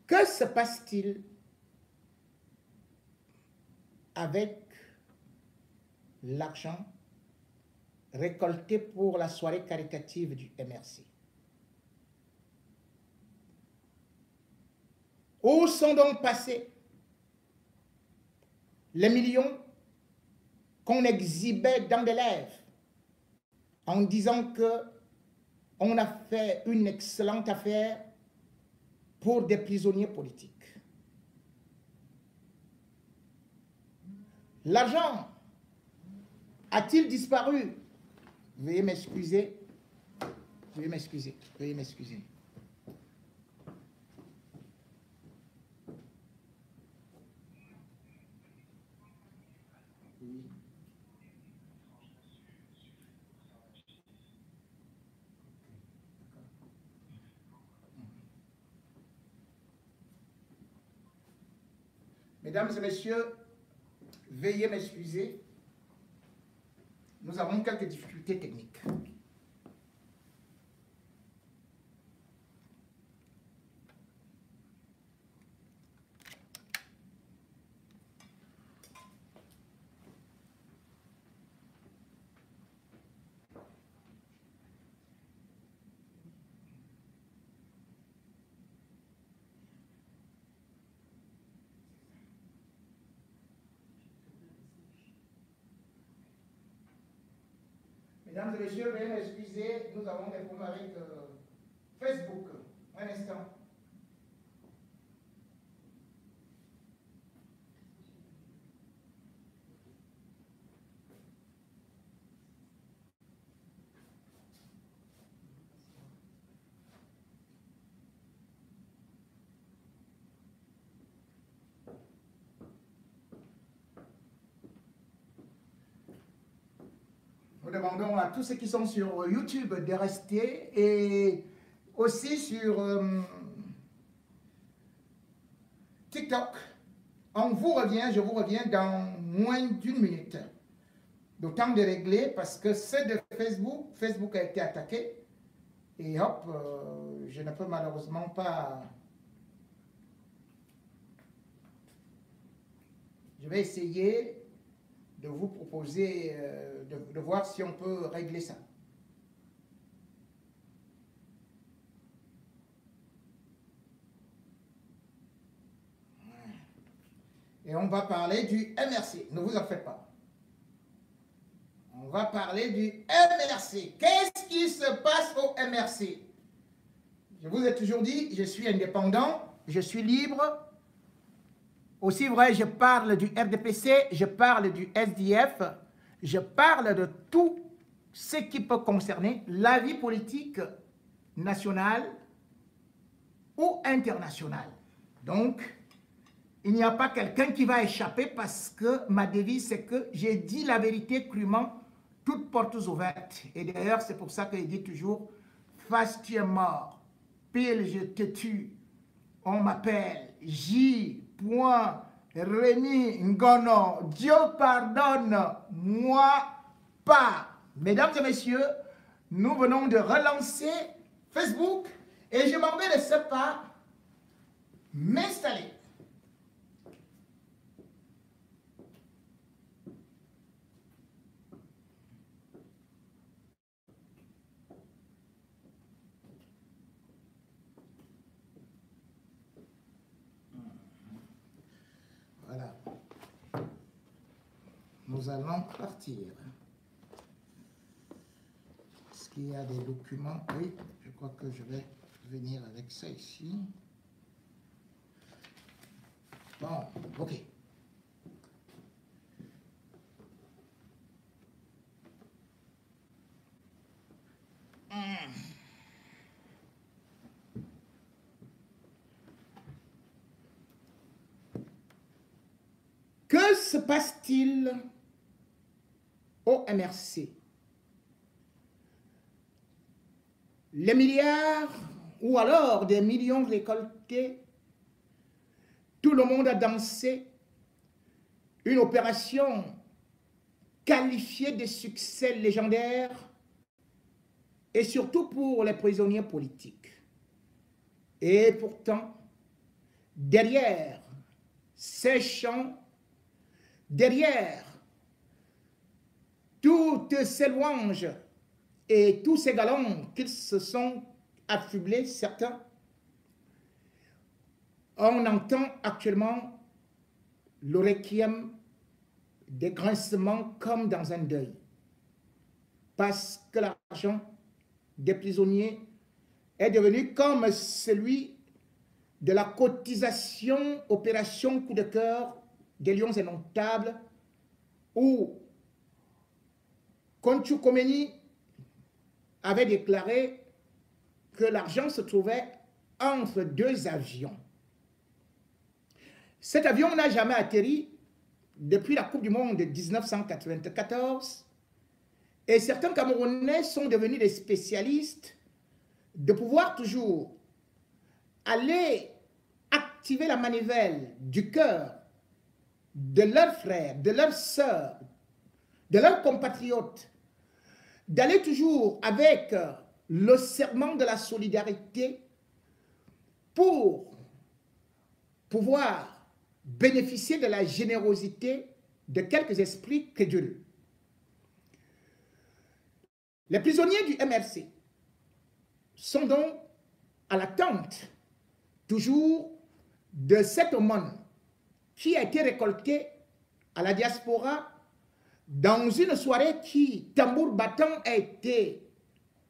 Que se passe-t-il avec l'argent récolté pour la soirée caritative du MRC? Où sont donc passés les millions qu'on exhibait dans des lèvres en disant que on a fait une excellente affaire pour des prisonniers politiques? L'argent a-t-il disparu? Veuillez m'excuser. Veuillez m'excuser. Veuillez m'excuser. Mesdames et messieurs, veuillez m'excuser. Nous avons quelques difficultés techniques. Mesdames et messieurs, veuillez m'excuser, nous avons des problèmes avec Facebook. Un instant. Nous demandons à tous ceux qui sont sur YouTube de rester et aussi sur TikTok. On vous revient, je vous reviens dans moins d'une minute. D'autant de régler parce que c'est de Facebook. Facebook a été attaqué. Et hop, je ne peux malheureusement pas... Je vais essayer de vous proposer, de voir si on peut régler ça. Et on va parler du MRC, ne vous en faites pas. On va parler du MRC. Qu'est-ce qui se passe au MRC? Je vous ai toujours dit, je suis indépendant, je suis libre. Aussi vrai, je parle du RDPC, je parle du SDF, je parle de tout ce qui peut concerner la vie politique nationale ou internationale. Donc, il n'y a pas quelqu'un qui va échapper parce que ma devise, c'est que j'ai dit la vérité crûment, toutes portes ouvertes. Et d'ailleurs, c'est pour ça que je dis toujours, face tu es mort, pile je te tue, on m'appelle J. Rémi Ngono, Dieu pardonne, moi pas. Mesdames et messieurs, nous venons de relancer Facebook et je m'en vais laisser pas m'installer. Voilà. Nous allons partir. Est-ce qu'il y a des documents? Oui, je crois que je vais venir avec ça ici. Bon, ok. Que se passe-t-il au MRC? Les milliards ou alors des millions récoltés, tout le monde a dansé, une opération qualifiée de succès légendaire et surtout pour les prisonniers politiques. Et pourtant, derrière ces chants, derrière toutes ces louanges et tous ces galons qu'ils se sont affublés, certains, on entend actuellement le requiem des grincements comme dans un deuil. Parce que l'argent des prisonniers est devenu comme celui de la cotisation opération coup de cœur des Lions indomptables, où Kontchou Komeni avait déclaré que l'argent se trouvait entre deux avions. Cet avion n'a jamais atterri depuis la Coupe du Monde de 1994 et certains Camerounais sont devenus des spécialistes de pouvoir toujours aller activer la manivelle du cœur de leurs frères, de leurs sœurs, de leurs compatriotes, d'aller toujours avec le serment de la solidarité pour pouvoir bénéficier de la générosité de quelques esprits crédules. Les prisonniers du MRC sont donc à l'attente toujours de cette aumône qui a été récoltée à la diaspora dans une soirée qui, tambour battant, a été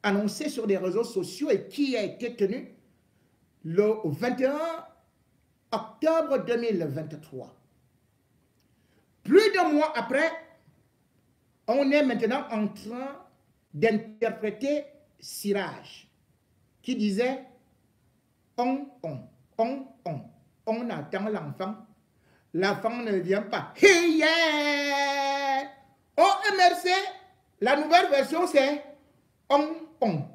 annoncée sur les réseaux sociaux et qui a été tenue le 21 octobre 2023. Plus d'un mois après, on est maintenant en train d'interpréter Siraj, qui disait on attend l'enfant ne vient pas. Hey, yeah! Au MRC, la nouvelle version c'est on attend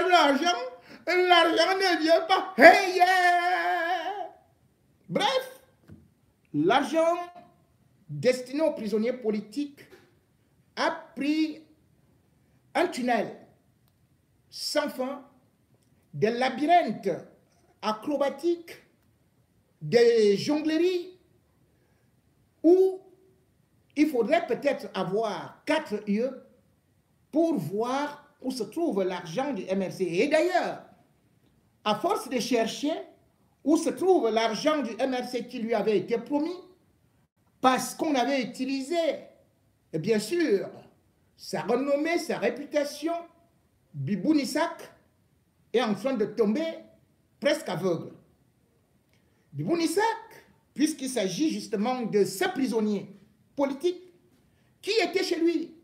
l'argent ne vient pas. Hey, yeah! Bref, l'argent destiné aux prisonniers politiques a pris un tunnel sans fin, des labyrinthes acrobatiques, des jongleries où il faudrait peut-être avoir 4 yeux pour voir où se trouve l'argent du MRC. Et d'ailleurs, à force de chercher où se trouve l'argent du MRC qui lui avait été promis, parce qu'on avait utilisé, bien sûr, sa renommée, sa réputation, Bibou Nissak est en train de tomber presque aveugle. Bibou Nissak, puisqu'il s'agit justement de ce prisonnier politique qui était chez lui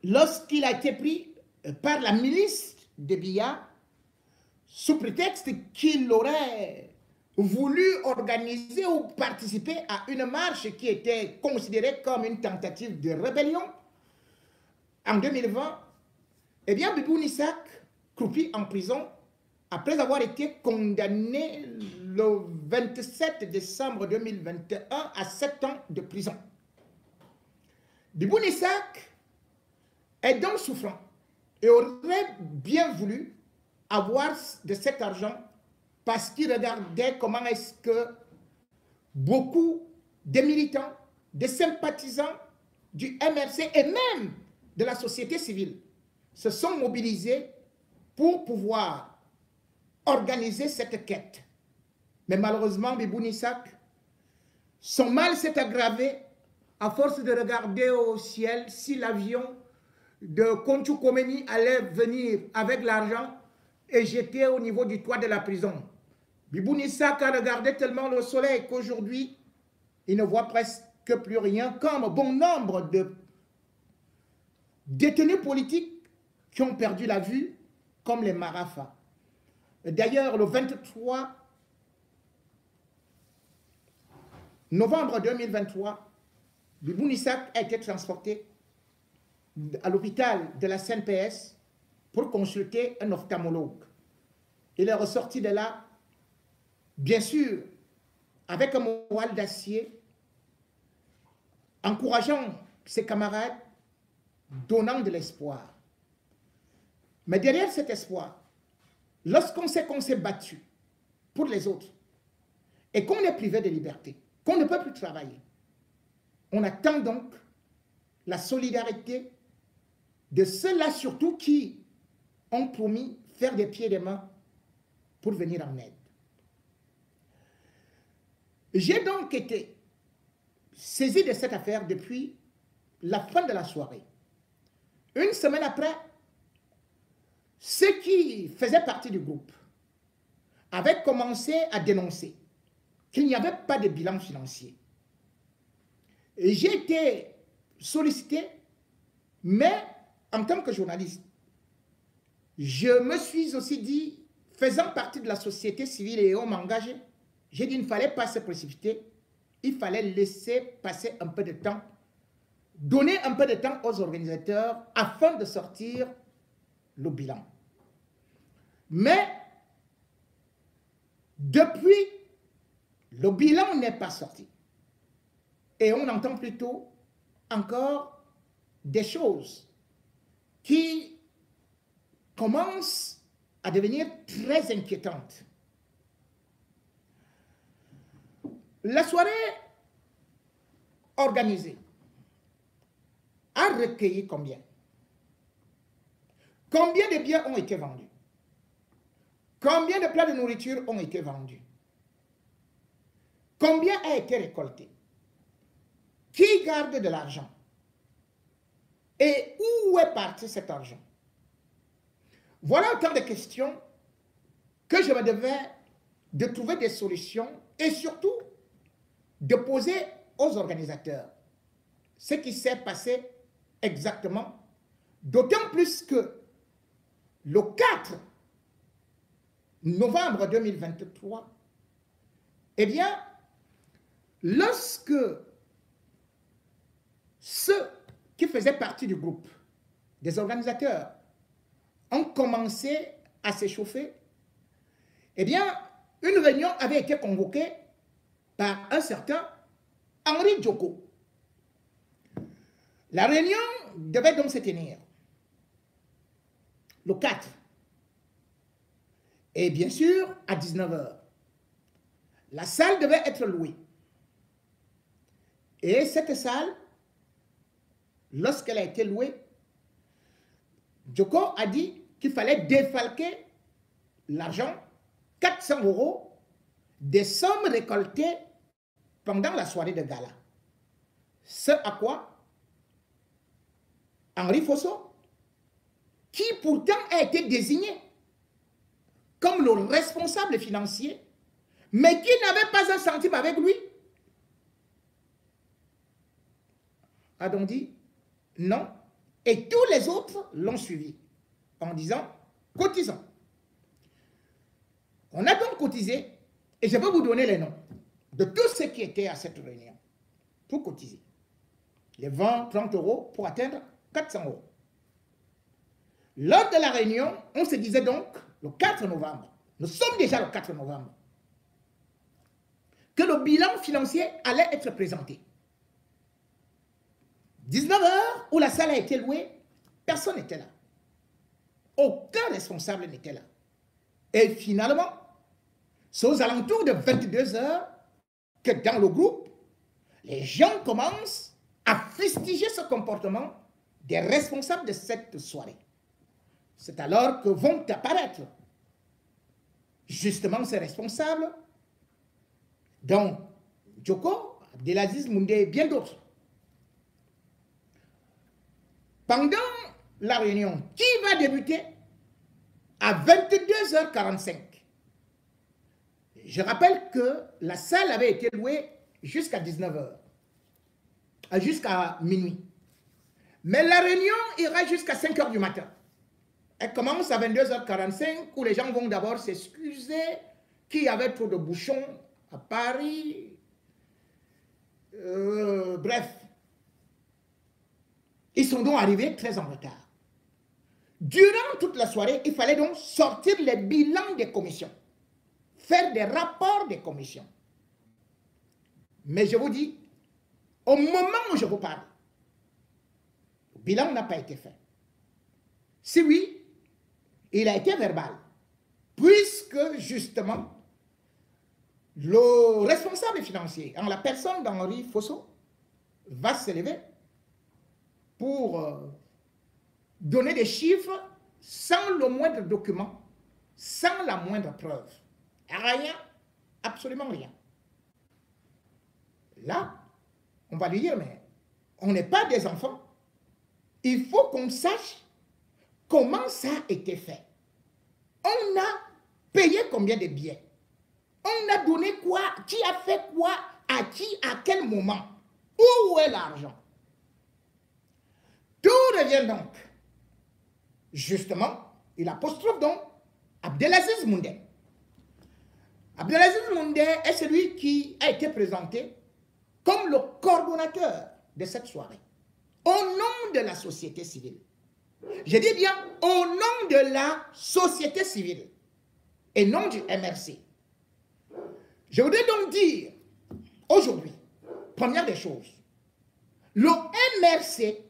lorsqu'il a été pris par la milice de Biya, sous prétexte qu'il aurait voulu organiser ou participer à une marche qui était considérée comme une tentative de rébellion en 2020, eh bien Bibou Nissak croupit en prison après avoir été condamné le 27 décembre 2021 à 7 ans de prison. Bibou Nissak est donc souffrant et aurait bien voulu avoir de cet argent parce qu'il regardait comment est-ce que beaucoup de militants, de sympathisants du MRC et même de la société civile se sont mobilisés pour pouvoir organiser cette quête. Mais malheureusement, Bibou Nissak, son mal s'est aggravé à force de regarder au ciel si l'avion de Kontchou Komeni allait venir avec l'argent et jeter au niveau du toit de la prison. Bibou Nissak a regardé tellement le soleil qu'aujourd'hui, il ne voit presque plus rien, comme bon nombre de détenus politiques qui ont perdu la vue, comme les Marafas. D'ailleurs, le 23 novembre 2023, Bibou Nissak a été transporté à l'hôpital de la CNPS pour consulter un ophtalmologue. Il est ressorti de là, bien sûr, avec un moral d'acier, encourageant ses camarades donnant de l'espoir. Mais derrière cet espoir, lorsqu'on sait qu'on s'est battu pour les autres et qu'on est privé de liberté, qu'on ne peut plus travailler, on attend donc la solidarité de ceux-là surtout qui ont promis faire des pieds et des mains pour venir en aide. J'ai donc été saisi de cette affaire depuis la fin de la soirée. Une semaine après, ceux qui faisaient partie du groupe avaient commencé à dénoncer qu'il n'y avait pas de bilan financier. J'ai été sollicité, mais en tant que journaliste, je me suis aussi dit, faisant partie de la société civile et homme engagé, j'ai dit qu'il ne fallait pas se précipiter, il fallait laisser passer un peu de temps, donner un peu de temps aux organisateurs afin de sortir le bilan. Mais depuis, le bilan n'est pas sorti. Et on entend plutôt encore des choses qui commencent à devenir très inquiétantes. La soirée organisée a recueilli combien? Combien de biens ont été vendus? Combien de plats de nourriture ont été vendus? Combien a été récolté? Qui garde de l'argent? Et où est parti cet argent? Voilà autant de questions que je me devais de trouver des solutions et surtout de poser aux organisateurs ce qui s'est passé exactement, d'autant plus que le 4 novembre 2023, eh bien, lorsque ceux qui faisaient partie du groupe, des organisateurs, ont commencé à s'échauffer, eh bien, une réunion avait été convoquée par un certain Henri Djoko. La réunion devait donc se tenir le 4. Et bien sûr, à 19 h. La salle devait être louée. Et cette salle, lorsqu'elle a été louée, Djoko a dit qu'il fallait défalquer l'argent, 400 € des sommes récoltées pendant la soirée de gala. Ce à quoi Henri Fosso, qui pourtant a été désigné comme le responsable financier, mais qui n'avait pas un centime avec lui, a donc dit non. Et tous les autres l'ont suivi en disant cotisons. On a donc cotisé et je vais vous donner les noms de tous ceux qui étaient à cette réunion pour cotiser. Les 20-30 € pour atteindre 400 €. Lors de la réunion, on se disait donc le 4 novembre, nous sommes déjà le 4 novembre, que le bilan financier allait être présenté. 19 h où la salle a été louée, personne n'était là. Aucun responsable n'était là. Et finalement, c'est aux alentours de 22 h que dans le groupe, les gens commencent à fustiger ce comportement des responsables de cette soirée. C'est alors que vont apparaître justement ces responsables, dont Djoko, Abdelaziz Moundé et bien d'autres. Pendant la réunion qui va débuter à 22 h 45, je rappelle que la salle avait été louée jusqu'à 19 h, jusqu'à minuit. Mais la réunion ira jusqu'à 5 h du matin. Elle commence à 22 h 45 où les gens vont d'abord s'excuser qu'il y avait trop de bouchons à Paris. Bref. Ils sont donc arrivés très en retard. Durant toute la soirée, il fallait donc sortir les bilans des commissions, faire des rapports des commissions. Mais je vous dis, au moment où je vous parle, le bilan n'a pas été fait. Si oui, il a été verbal, puisque justement, le responsable financier, en la personne d'Henri Fosso, va se lever pour donner des chiffres sans le moindre document, sans la moindre preuve. Rien, absolument rien. Là, on va lui dire, mais on n'est pas des enfants. Il faut qu'on sache comment ça a été fait. On a payé combien de billets? On a donné quoi? Qui a fait quoi? À qui? À quel moment? Où est l'argent? Tout revient donc. Justement, il apostrophe donc Abdelaziz Moundé. Abdelaziz Moundé est celui qui a été présenté comme le coordonnateur de cette soirée, au nom de la société civile. Je dis bien au nom de la société civile et non du MRC. Je voudrais donc dire aujourd'hui, première des choses, le MRC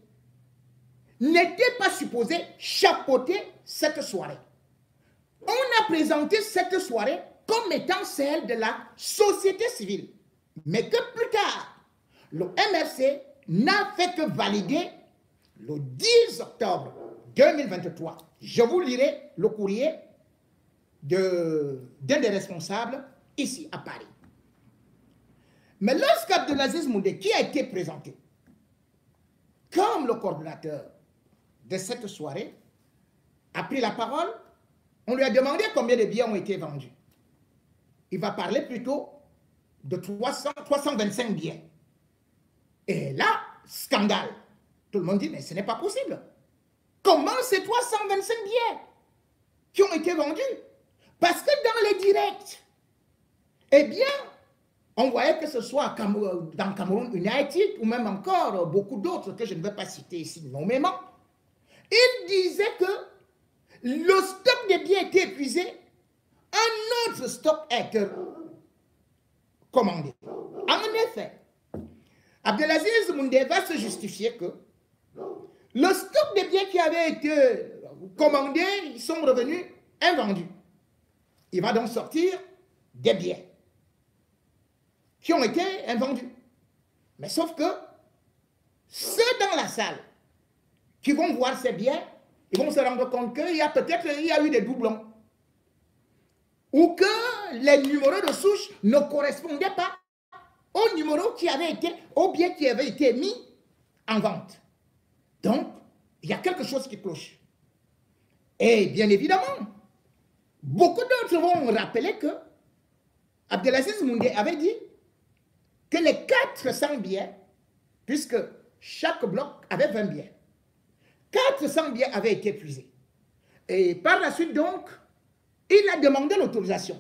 n'était pas supposé chapeauter cette soirée. On a présenté cette soirée comme étant celle de la société civile. Mais que plus tard, le MRC n'a fait que valider le 10 octobre 2023. Je vous lirai le courrier d'un des responsables ici à Paris. Mais lorsqu'Abdelaziz Moundé, qui a été présenté comme le coordinateur de cette soirée, a pris la parole, on lui a demandé combien de billets ont été vendus. Il va parler plutôt de 325 billets. Et là, scandale. Tout le monde dit, mais ce n'est pas possible. Comment ces 325 billets qui ont été vendus? Parce que dans les directs, eh bien, on voyait que ce soit dans Cameroun United ou même encore beaucoup d'autres que je ne vais pas citer ici nommément, il disait que le stock de billets était épuisé, un autre stock a été commandé. En effet, Abdelaziz Moundé va se justifier que le stock de billets qui avait été commandé, ils sont revenus invendus. Il va donc sortir des billets qui ont été invendus. Mais sauf que ceux dans la salle qui vont voir ces billets, ils vont se rendre compte qu'il y a peut-être eu des doublons. Ou que les numéros de souche ne correspondaient pas aux numéros qui avaient été, aux billets qui avaient été mis en vente. Donc, il y a quelque chose qui cloche. Et bien évidemment, beaucoup d'autres vont rappeler que Abdelaziz Moundé avait dit que les 400 billets, puisque chaque bloc avait 20 billets, 400 billets avaient été épuisés. Et par la suite, donc, il a demandé l'autorisation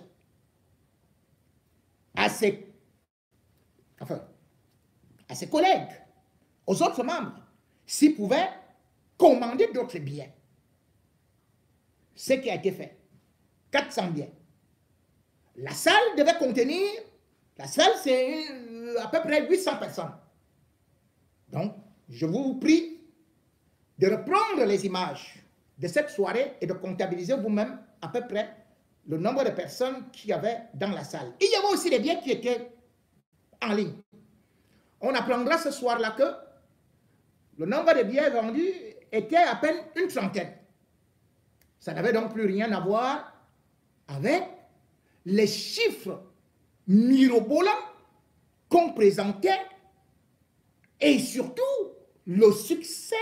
à ses collègues, aux autres membres, s'ils pouvaient commander d'autres billets. Ce qui a été fait. 400 billets. La salle devait contenir, la salle c'est à peu près 800 personnes. Donc, je vous prie de reprendre les images de cette soirée et de comptabiliser vous-même à peu près le nombre de personnes qu'il y avait dans la salle. Il y avait aussi des billets qui étaient en ligne. On apprendra ce soir-là que le nombre de billets vendus était à peine une trentaine. Ça n'avait donc plus rien à voir avec les chiffres mirobolants qu'on présentait et surtout le succès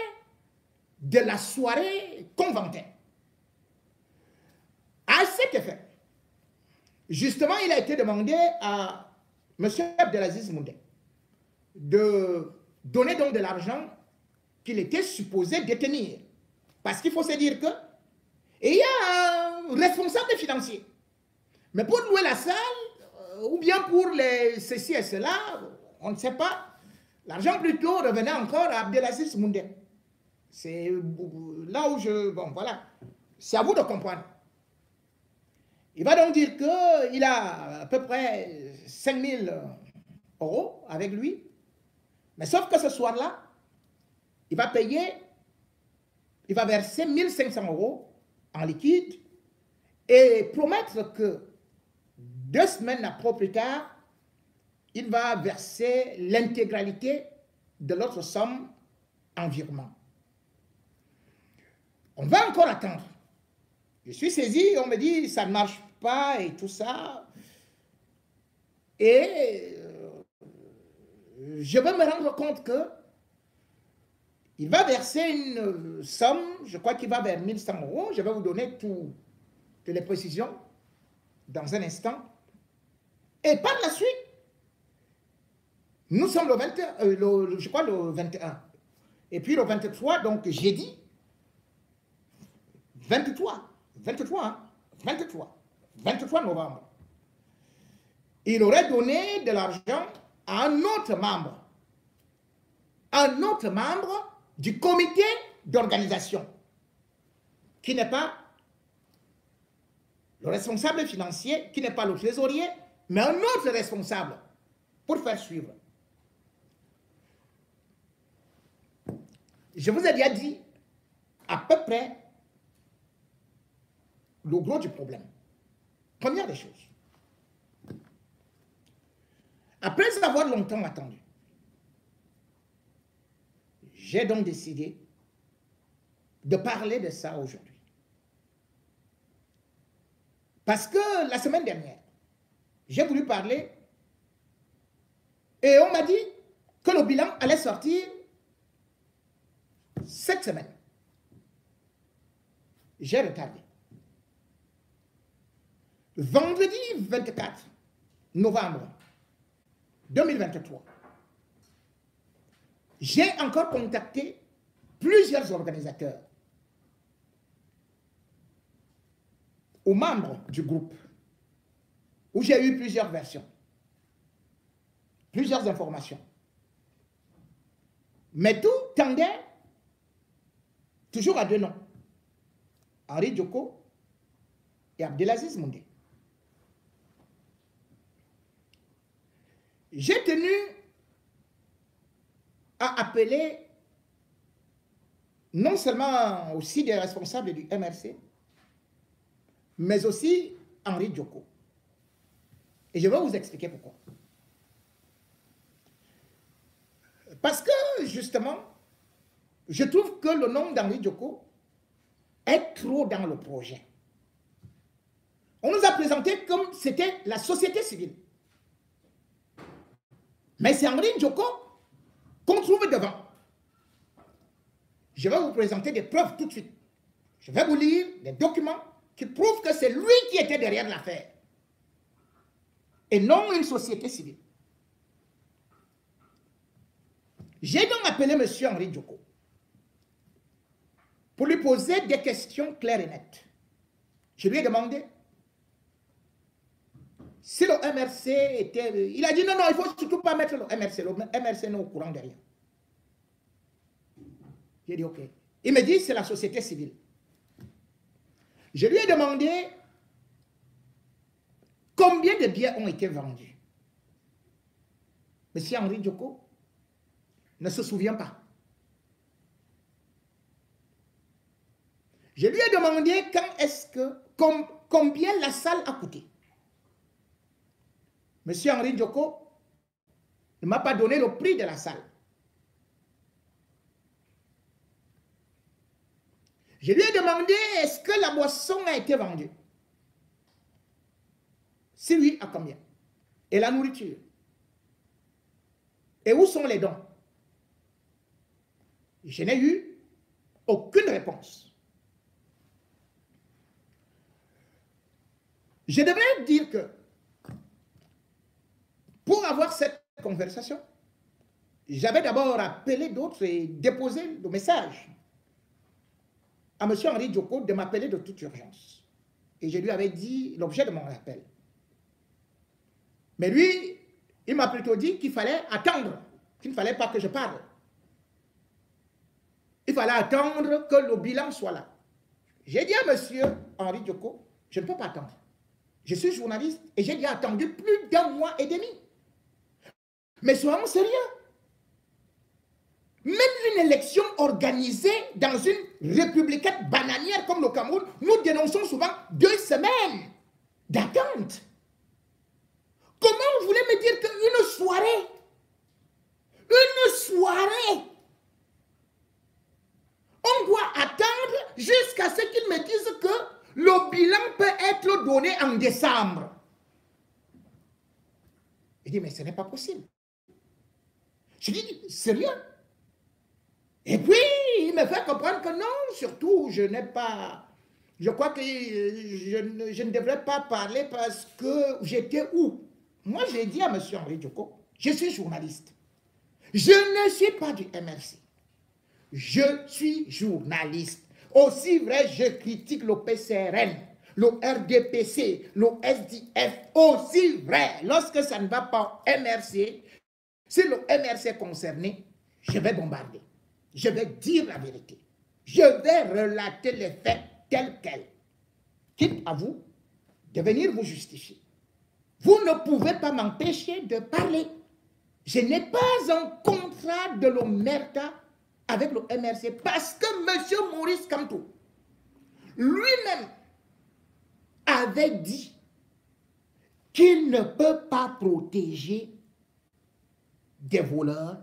de la soirée qu'on vantait. À cet effet, justement, il a été demandé à M. Abdelaziz Moundé de donner donc de l'argent qu'il était supposé détenir. Parce qu'il faut se dire que il y a un responsable financier. Mais pour louer la salle, ou bien pour les ceci et cela, on ne sait pas. L'argent plutôt revenait encore à Abdelaziz Moundé. C'est là où je... Bon, voilà. C'est à vous de comprendre. Il va donc dire qu'il a à peu près 5 000 € avec lui. Mais sauf que ce soir-là, il va payer il va verser 1500 € en liquide et promettre que 2 semaines après plus tard, il va verser l'intégralité de l'autre somme en virement. On va encore attendre. Je suis saisi, on me dit ça ne marche pas et tout ça. Et je vais me rendre compte que il va verser une somme, je crois qu'il va vers 1100 €. Je vais vous donner toutes les précisions dans un instant. Et par la suite, nous sommes le 21, je crois le 21. Et puis le 23, donc jeudi, 23 novembre, il aurait donné de l'argent à un autre membre du comité d'organisation, qui n'est pas le responsable financier, qui n'est pas le trésorier, mais un autre responsable pour faire suivre. Je vous ai déjà dit à peu près le gros du problème. Première des choses. Après avoir longtemps attendu, j'ai donc décidé de parler de ça aujourd'hui. Parce que la semaine dernière, j'ai voulu parler et on m'a dit que le bilan allait sortir cette semaine. J'ai retardé. Vendredi 24 novembre 2023, j'ai encore contacté plusieurs organisateurs aux membres du groupe où j'ai eu plusieurs versions, plusieurs informations. Mais tout tendait toujours à 2 noms, Henri Djoko et Abdelaziz Moundé. J'ai tenu à appeler non seulement aussi des responsables du MRC, mais aussi Henri Djoko. Et je vais vous expliquer pourquoi. Parce que, justement, je trouve que le nom d'Henri Djoko est trop dans le projet. On nous a présenté comme c'était la société civile. Mais c'est Henri Djoko qu'on trouve devant. Je vais vous présenter des preuves tout de suite. Je vais vous lire des documents qui prouvent que c'est lui qui était derrière l'affaire. Et non une société civile. J'ai donc appelé M. Henri Djoko pour lui poser des questions claires et nettes. Je lui ai demandé si le MRC était... Il a dit non, il ne faut surtout pas mettre le MRC. Le MRC n'est au courant de rien. J'ai dit ok. Il me dit c'est la société civile. Je lui ai demandé combien de billets ont été vendus. Monsieur Henri Djoko ne se souvient pas. Je lui ai demandé combien la salle a coûté. Monsieur Henri Djoko ne m'a pas donné le prix de la salle. Je lui ai demandé est-ce que la boisson a été vendue. Si oui, à combien? Et la nourriture? Et où sont les dons? Je n'ai eu aucune réponse. Je devrais dire que pour avoir cette conversation, j'avais d'abord appelé d'autres et déposé le message à M. Henri Djoko de m'appeler de toute urgence. Et je lui avais dit l'objet de mon appel. Mais lui, il m'a plutôt dit qu'il fallait attendre, qu'il ne fallait pas que je parle. Il fallait attendre que le bilan soit là. J'ai dit à M. Henri Djoko, je ne peux pas attendre. Je suis journaliste et j'ai déjà attendu plus d'1 mois et demi. Mais soyons sérieux. Même une élection organisée dans une république bananière comme le Cameroun, nous dénonçons souvent 2 semaines d'attente. Comment vous voulez me dire qu'une soirée, on doit attendre jusqu'à ce qu'ils me disent que le bilan peut être donné en décembre? Il dit, mais ce n'est pas possible. Je dis, sérieux? Et puis, il me fait comprendre que non, surtout, je n'ai pas... Je crois que je ne devrais pas parler parce que j'étais où? Moi, j'ai dit à M. Henri Djoko, je suis journaliste. Je ne suis pas du MRC. Je suis journaliste. Aussi vrai, je critique le PCRN, le RDPC, le SDF. Aussi vrai, lorsque ça ne va pas au MRC, si le MRC est concerné, je vais bombarder. Je vais dire la vérité. Je vais relater les faits tels quels. Quitte à vous de venir vous justifier. Vous ne pouvez pas m'empêcher de parler. Je n'ai pas un contrat de l'omerta avec le MRC parce que M. Maurice Kamto lui-même avait dit qu'il ne peut pas protéger des voleurs,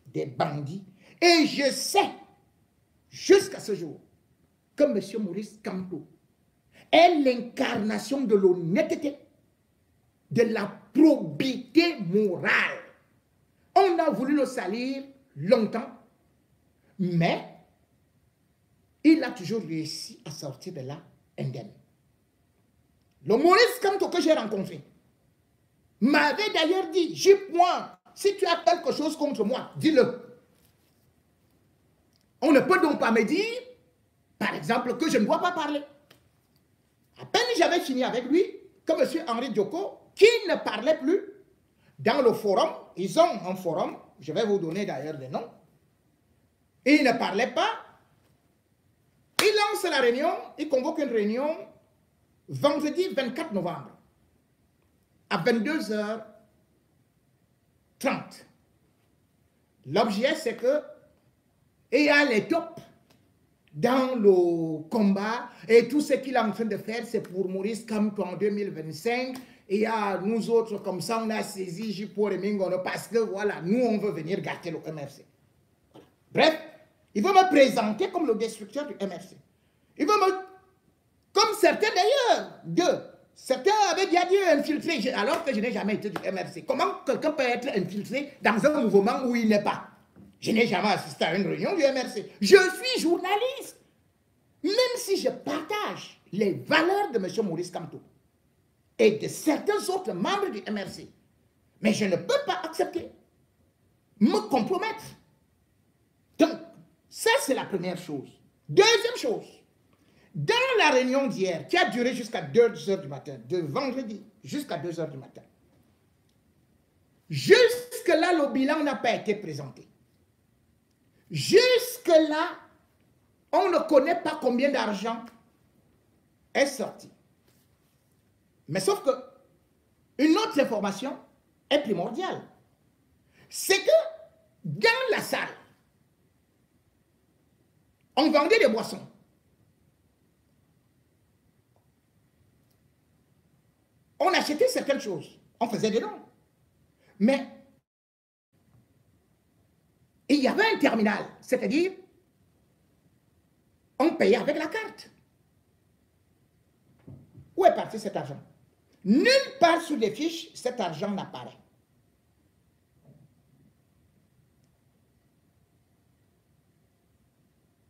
des bandits. Et je sais, jusqu'à ce jour, que M. Maurice Kamto est l'incarnation de l'honnêteté, de la probité morale. On a voulu le salir longtemps, mais il a toujours réussi à sortir de là indemne. Le Maurice Kamto que j'ai rencontré m'avait d'ailleurs dit, J-Point, si tu as quelque chose contre moi, dis-le. On ne peut donc pas me dire, par exemple, que je ne dois pas parler. À peine j'avais fini avec lui, que M. Henri Djoko, qui ne parlait plus, dans le forum, ils ont un forum, je vais vous donner d'ailleurs les noms, et il ne parlait pas, il lance la réunion, il convoque une réunion vendredi 24 novembre, à 22h30. L'objet, c'est que il y a les tops dans le combat et tout ce qu'il est en train de faire, c'est pour Maurice Kamto en 2025. Et il y a nous autres, comme ça, on a saisi J-Point et Mingono parce que voilà, nous, on veut venir gâter le MRC. Voilà. Bref, il veut me présenter comme le destructeur du MRC. Il veut me... Comme certains d'ailleurs, certains avaient déjà dit infiltré, alors que je n'ai jamais été du MRC. Comment quelqu'un peut être infiltré dans un mouvement où il n'est pas? Je n'ai jamais assisté à une réunion du MRC. Je suis journaliste. Même si je partage les valeurs de M. Maurice Kamto et de certains autres membres du MRC, mais je ne peux pas accepter, me compromettre. Donc, ça c'est la première chose. Deuxième chose, dans la réunion d'hier, qui a duré jusqu'à 2h du matin, de vendredi jusqu'à 2h du matin, jusque-là, le bilan n'a pas été présenté. Jusque-là, on ne connaît pas combien d'argent est sorti. Mais sauf que une autre information est primordiale. C'est que dans la salle, on vendait des boissons. On achetait certaines choses. On faisait des dons. Mais il y avait un terminal, c'est-à-dire on payait avec la carte. Où est parti cet argent? Nulle part sur les fiches, cet argent n'apparaît.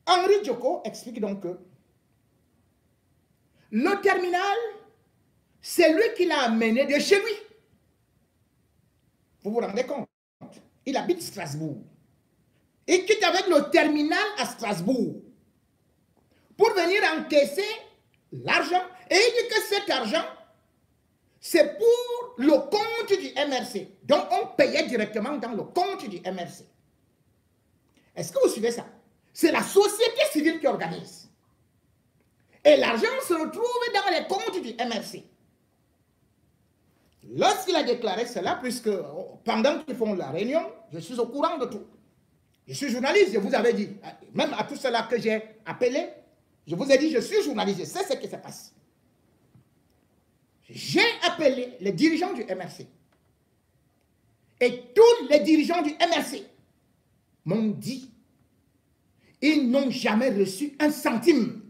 Henri Djoko explique donc que le terminal, c'est lui qui l'a amené de chez lui. Vous vous rendez compte? Il habite Strasbourg. Il quitte avec le terminal à Strasbourg pour venir encaisser l'argent. Et il dit que cet argent, c'est pour le compte du MRC. Donc, on payait directement dans le compte du MRC. Est-ce que vous suivez ça? C'est la société civile qui organise. Et l'argent se retrouve dans les comptes du MRC. Lorsqu'il a déclaré cela, puisque pendant qu'ils font la réunion, je suis au courant de tout. Je suis journaliste, je vous avais dit. Même à tous ceux-là que j'ai appelés, je vous ai dit, je suis journaliste, je sais ce qui se passe. J'ai appelé les dirigeants du MRC. Et tous les dirigeants du MRC m'ont dit, ils n'ont jamais reçu un centime.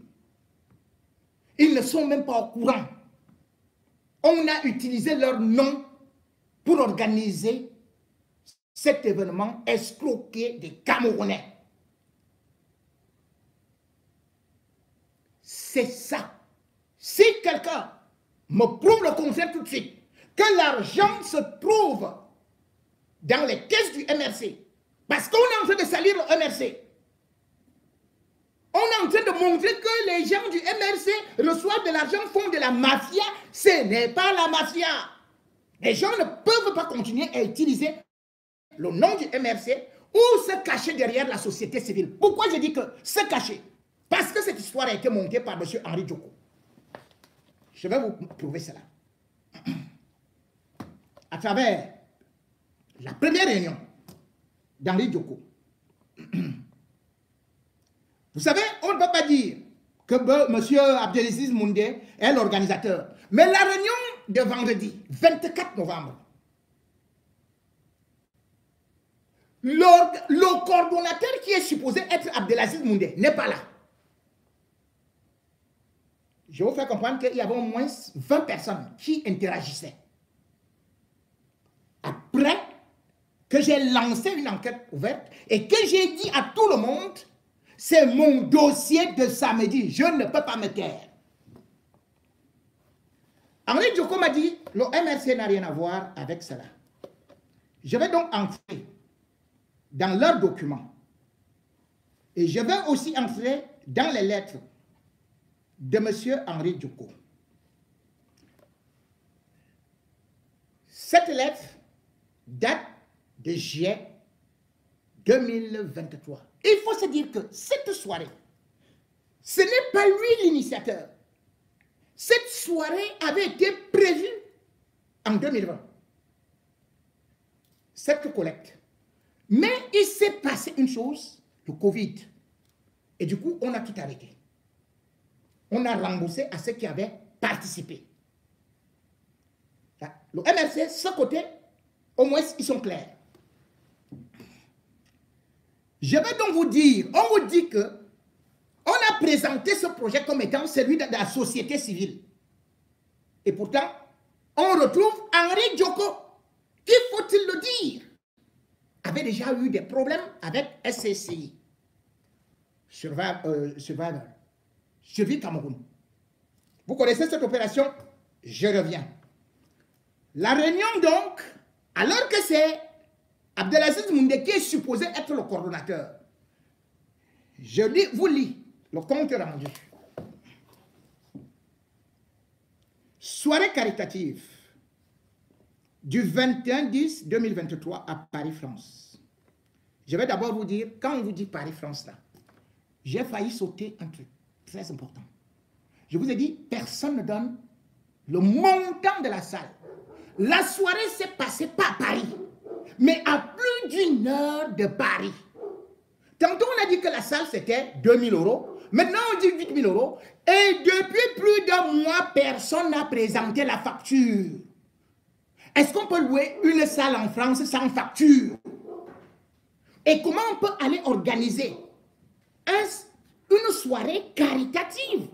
Ils ne sont même pas au courant. On a utilisé leur nom pour organiser cet événement escroqué des Camerounais. C'est ça. Si quelqu'un me prouve le contraire tout de suite, que l'argent se trouve dans les caisses du MRC, parce qu'on est en train de salir le MRC, on est en train de montrer que les gens du MRC reçoivent de l'argent, font de la mafia. Ce n'est pas la mafia. Les gens ne peuvent pas continuer à utiliser le nom du MRC ou se cacher derrière la société civile. Pourquoi je dis que se cacher? Parce que cette histoire a été montée par M. Henri Djoko. Je vais vous prouver cela. À travers la première réunion d'Henri Djoko. Vous savez, on ne peut pas dire que M. Abdelaziz Moundé est l'organisateur. Mais la réunion de vendredi, 24 novembre, le coordonnateur qui est supposé être Abdelaziz Moundé n'est pas là. Je vais vous faire comprendre qu'il y avait au moins 20 personnes qui interagissaient. Après que j'ai lancé une enquête ouverte et que j'ai dit à tout le monde, c'est mon dossier de samedi, je ne peux pas me taire. Henri Djoko m'a dit, le MRC n'a rien à voir avec cela. Je vais donc entrer dans leurs documents. Et je vais aussi entrer dans les lettres de M. Henri Djoko. Cette lettre date de juillet 2023. Il faut se dire que cette soirée, ce n'est pas lui l'initiateur. Cette soirée avait été prévue en 2020. Cette collecte. Mais il s'est passé une chose, le Covid. Et du coup, on a tout arrêté. On a remboursé à ceux qui avaient participé. Le MRC, ce côté, au moins, ils sont clairs. Je vais donc vous dire, on vous dit que on a présenté ce projet comme étant celui de la société civile. Et pourtant, on retrouve Henri Djoko, qui, faut-il le dire, avait déjà eu des problèmes avec SCCI, Survivor, Survie Cameroun. Vous connaissez cette opération? Je reviens. La réunion donc, alors que c'est Abdelaziz Moundé qui est supposé être le coordonnateur, je vous lis le compte rendu. Soirée caritative du 21-10-2023 à Paris, France. Je vais d'abord vous dire, quand on vous dit Paris, France, là, j'ai failli sauter un truc très important. Je vous ai dit, personne ne donne le montant de la salle. La soirée s'est passée pas à Paris, mais à plus d'une heure de Paris. Tantôt, on a dit que la salle, c'était 2 000 €. Maintenant, on dit 8 000 €. Et depuis plus d'un mois, personne n'a présenté la facture. Est-ce qu'on peut louer une salle en France sans facture? Et comment on peut aller organiser une soirée caritative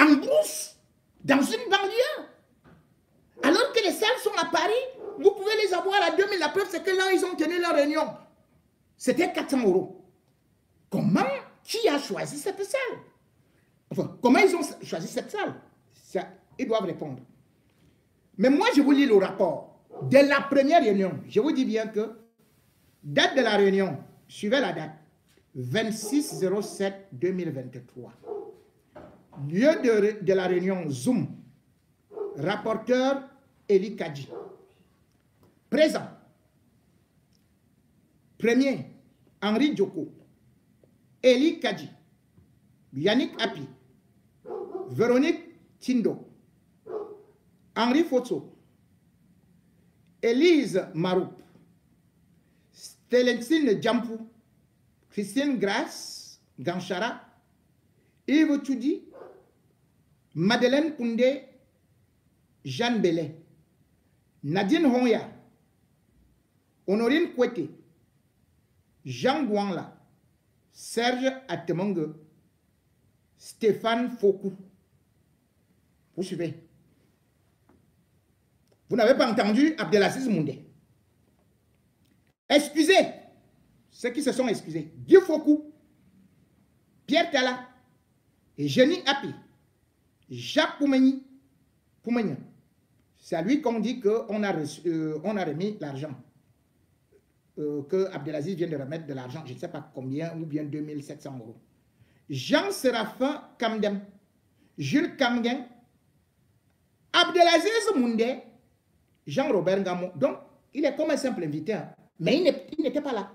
en brousse, dans une banlieue? Alors que les salles sont à Paris, vous pouvez les avoir à 2 000. La preuve, c'est que là, ils ont tenu leur réunion. C'était 400 €. Comment? Qui a choisi cette salle? Enfin, comment ils ont choisi cette salle? Ça, ils doivent répondre. Mais moi, je vous lis le rapport de la première réunion. Je vous dis bien que date de la réunion, suivez la date, 26/07/2023. Lieu de la réunion, Zoom. Rapporteur, Eli Kadji. Présent. Premier, Henri Djoko. Eli Kadji. Yannick Api. Véronique Tindo. Henri Fotso. Élise Maroup. Stélécine Djampou. Christine Grasse Ganchara, Yves Tudi, Madeleine Koundé, Jeanne Bellet, Nadine Honya, Honorine Kouete, Jean Gouanla, Serge Atemongue, Stéphane Fokou. Vous suivez? Vous n'avez pas entendu Abdelaziz Moundé. Excusez ceux qui se sont excusés. Guy Fokou, Pierre Tala et Jenny Api, Jacques Poumeni. C'est à lui qu'on dit qu'on a remis l'argent. Que Abdelaziz vient de remettre de l'argent, je ne sais pas combien, ou bien 2700 €. Jean-Séraphin Kamdem, Jules Kamgen, Abdelaziz Moundé, Jean-Robert Gamon. Donc, il est comme un simple invité, hein. Mais il n'était pas là.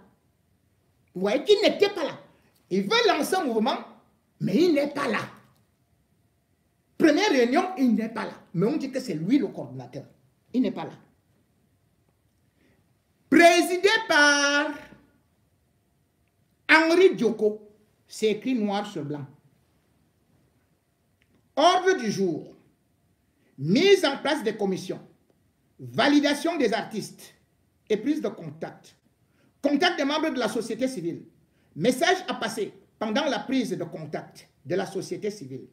Vous voyez qu'il n'était pas là. Il veut lancer un mouvement, mais il n'est pas là. Première réunion, il n'est pas là. Mais on dit que c'est lui le coordinateur. Il n'est pas là. Présidé par Henri Dioko, c'est écrit noir sur blanc. Ordre du jour, mise en place des commissions, validation des artistes et prise de contact. Contact des membres de la société civile. Message à passer pendant la prise de contact de la société civile.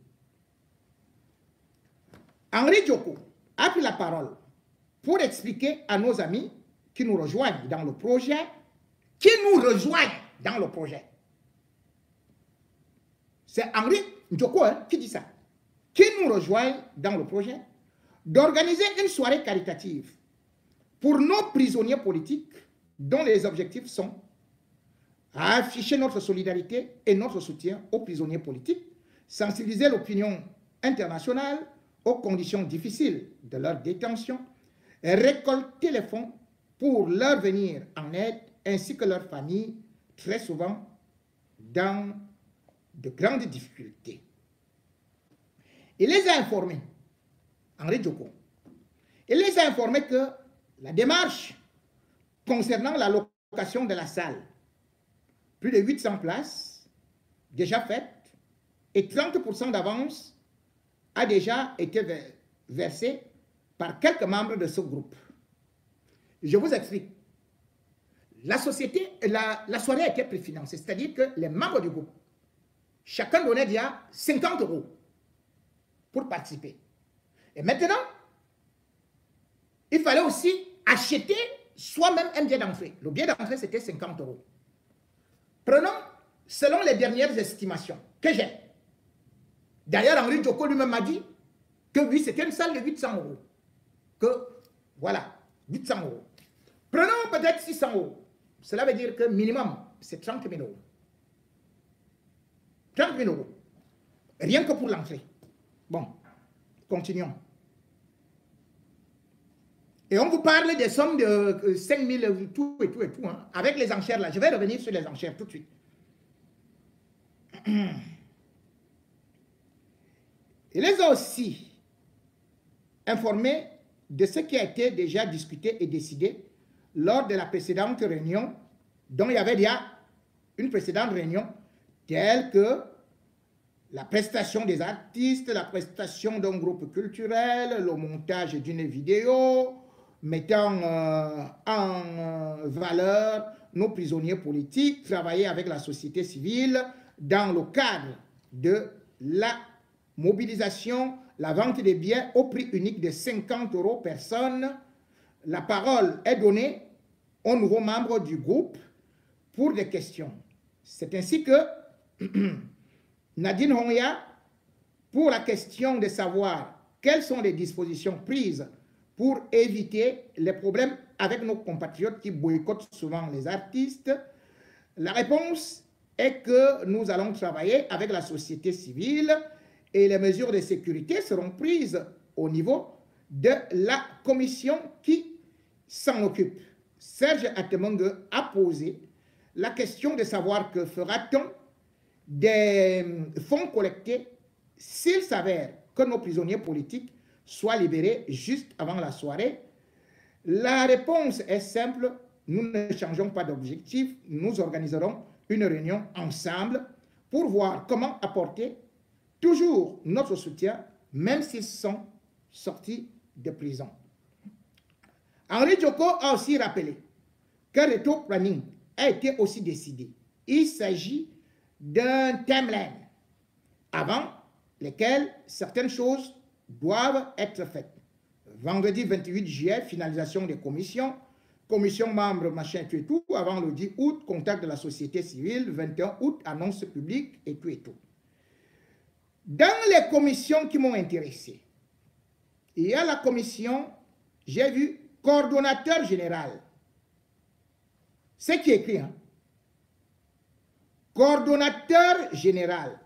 Henri Dioko a pris la parole pour expliquer à nos amis qui nous rejoignent dans le projet, C'est Henri Dioko qui dit ça. Qui nous rejoignent dans le projet, d'organiser une soirée caritative pour nos prisonniers politiques dont les objectifs sont à afficher notre solidarité et notre soutien aux prisonniers politiques, sensibiliser l'opinion internationale aux conditions difficiles de leur détention, et récolter les fonds pour leur venir en aide, ainsi que leurs familles, très souvent dans de grandes difficultés. Il les a informés, Henri Dioko, il les a informés que la démarche concernant la location de la salle, plus de 800 places déjà faites et 30% d'avance a déjà été versée par quelques membres de ce groupe. Je vous explique. La soirée a été préfinancée, c'est-à-dire que les membres du groupe, chacun donnait déjà 50 € pour participer. Et maintenant, il fallait aussi acheter soi-même un billet d'entrée. Le billet d'entrée, c'était 50 €. Prenons, selon les dernières estimations que j'ai. D'ailleurs, Henri Dioko lui-même m'a dit que oui, c'était une salle de 800 €. Que, voilà, 800 €. Prenons peut-être 600 €. Cela veut dire que minimum, c'est 30 000 €. 30 000 €. Rien que pour l'entrée. Bon, continuons. Et on vous parle des sommes de 5 000, tout et tout et tout, hein, avec les enchères là. Je vais revenir sur les enchères tout de suite. Il les a aussi informés de ce qui a été déjà discuté et décidé lors de la précédente réunion, dont il y avait déjà une précédente réunion, telle que la prestation des artistes, la prestation d'un groupe culturel, le montage d'une vidéo, mettant en valeur nos prisonniers politiques, travailler avec la société civile dans le cadre de la mobilisation, la vente des billets au prix unique de 50 € personne. La parole est donnée aux nouveaux membres du groupe pour des questions. C'est ainsi que Nadine Honya, pour la question de savoir quelles sont les dispositions prises pour éviter les problèmes avec nos compatriotes qui boycottent souvent les artistes, la réponse est que nous allons travailler avec la société civile et les mesures de sécurité seront prises au niveau de la commission qui s'en occupe. Serge Atemongue a posé la question de savoir que fera-t-on des fonds collectés s'il s'avère que nos prisonniers politiques soient libérés juste avant la soirée. La réponse est simple, nous ne changeons pas d'objectif, nous organiserons une réunion ensemble pour voir comment apporter toujours notre soutien, même s'ils sont sortis de prison. Henri Djoko a aussi rappelé qu'un retour planning a été aussi décidé. Il s'agit d'un timeline avant lesquels certaines choses doivent être faites. Vendredi 28 juillet, finalisation des commissions, commission membre, machin, tout et tout. Avant le 10 août, contact de la société civile, 21 août, annonce publique et tout et tout. Dans les commissions qui m'ont intéressé, il y a la commission, j'ai vu, coordonnateur général. C'est qui est écrit, hein? Coordonnateur général.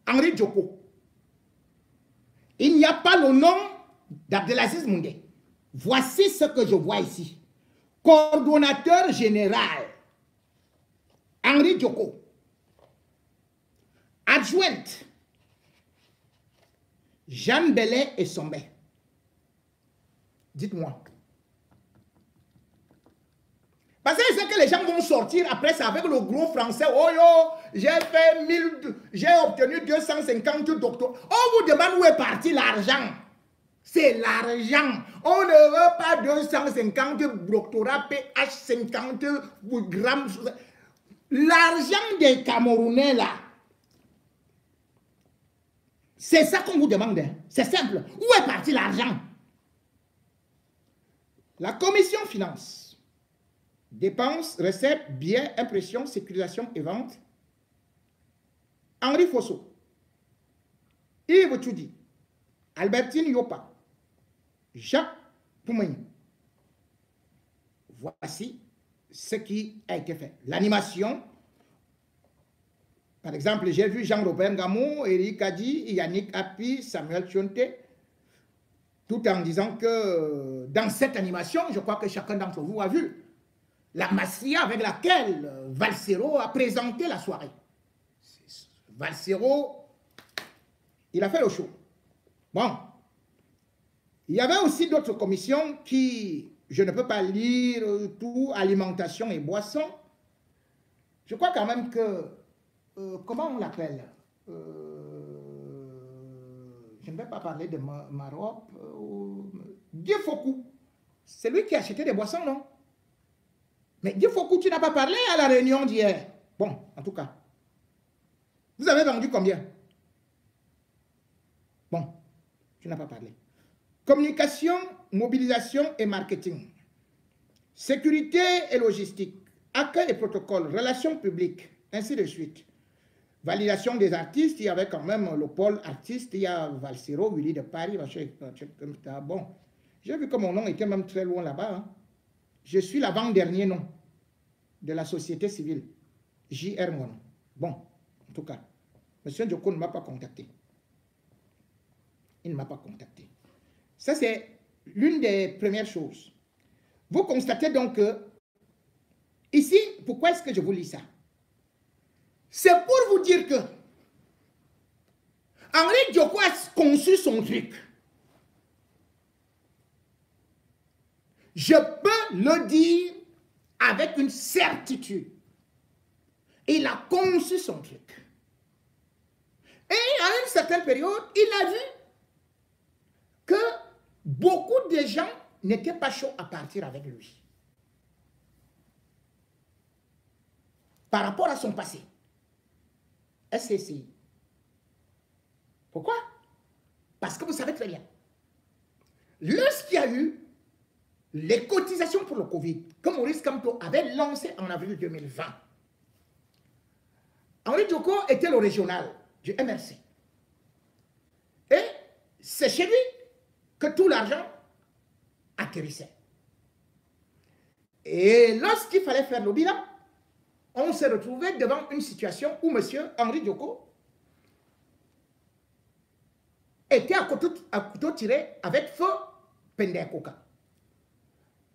Henri Djoko. Il n'y a pas le nom d'Abdelaziz Moundé. Voici ce que je vois ici. Coordonnateur général. Henri Djoko. Adjointe. Jeanne Bellet et Sombé. Dites-moi. Parce que c'est que les gens vont sortir après ça avec le gros français. Oh yo, j'ai obtenu 250 doctorats. On vous demande où est parti l'argent. C'est l'argent. On ne veut pas 250 doctorats PH 50 grammes. L'argent des Camerounais là. C'est ça qu'on vous demande. Hein. C'est simple. Où est parti l'argent? La commission finance. Dépenses, recettes, biens, impression, sécurisation et vente. Henri Fosso. Yves Tchoudi. Albertine Yopa. Jacques Poumani. Voici ce qui a été fait. L'animation. Par exemple, j'ai vu Jean-Robert Gamou, Eric Adi, Yannick Api, Samuel Chionte, tout en disant que dans cette animation, je crois que chacun d'entre vous a vu la massilla avec laquelle Valsero a présenté la soirée. Valsero, il a fait le show. Bon, il y avait aussi d'autres commissions qui, je ne peux pas lire tout, alimentation et boissons. Je crois quand même que, comment on l'appelle, je ne vais pas parler de Maroc, Dieu Fokou, c'est lui qui a acheté des boissons, non? Mais Dieu Fokou, tu n'as pas parlé à la réunion d'hier. Bon, en tout cas. Vous avez vendu combien? Bon, tu n'as pas parlé. Communication, mobilisation et marketing. Sécurité et logistique. Accueil et protocole. Relations publiques. Ainsi de suite. Validation des artistes. Il y avait quand même le pôle artiste. Il y a Valsero, Willy de Paris. Bon, j'ai vu que mon nom était même très loin là-bas. Hein. Je suis l'avant-dernier nom de la société civile. JR mon nom. Bon, en tout cas, M. Djoko ne m'a pas contacté. Il ne m'a pas contacté. Ça, c'est l'une des premières choses. Vous constatez donc que, ici, pourquoi est-ce que je vous lis ça? C'est pour vous dire que Henri Djoko a conçu son truc. Je peux le dire avec une certitude. Il a conçu son truc. Et à une certaine période, il a vu que beaucoup de gens n'étaient pas chauds à partir avec lui. Par rapport à son passé. SCCI. Pourquoi? Parce que vous savez très bien. Lorsqu'il y a eu les cotisations pour le Covid, que Maurice Kamto avait lancé en avril 2020, Henri Djoko était le régional du MRC. Et c'est chez lui que tout l'argent atterrissait. Et lorsqu'il fallait faire le bilan, on s'est retrouvé devant une situation où M. Henri Djoko était à couteau tiré avec feu Pendekoka.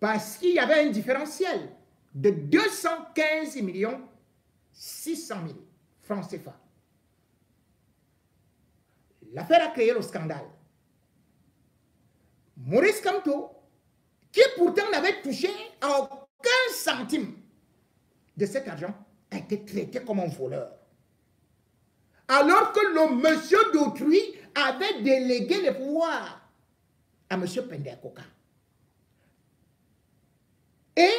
Parce qu'il y avait un différentiel de 215 600 000 francs CFA. L'affaire a créé le scandale. Maurice Kamto, qui pourtant n'avait touché à aucun centime de cet argent a été traité comme un voleur. Alors que le monsieur d'autrui avait délégué le pouvoir à monsieur Pendekoka. Et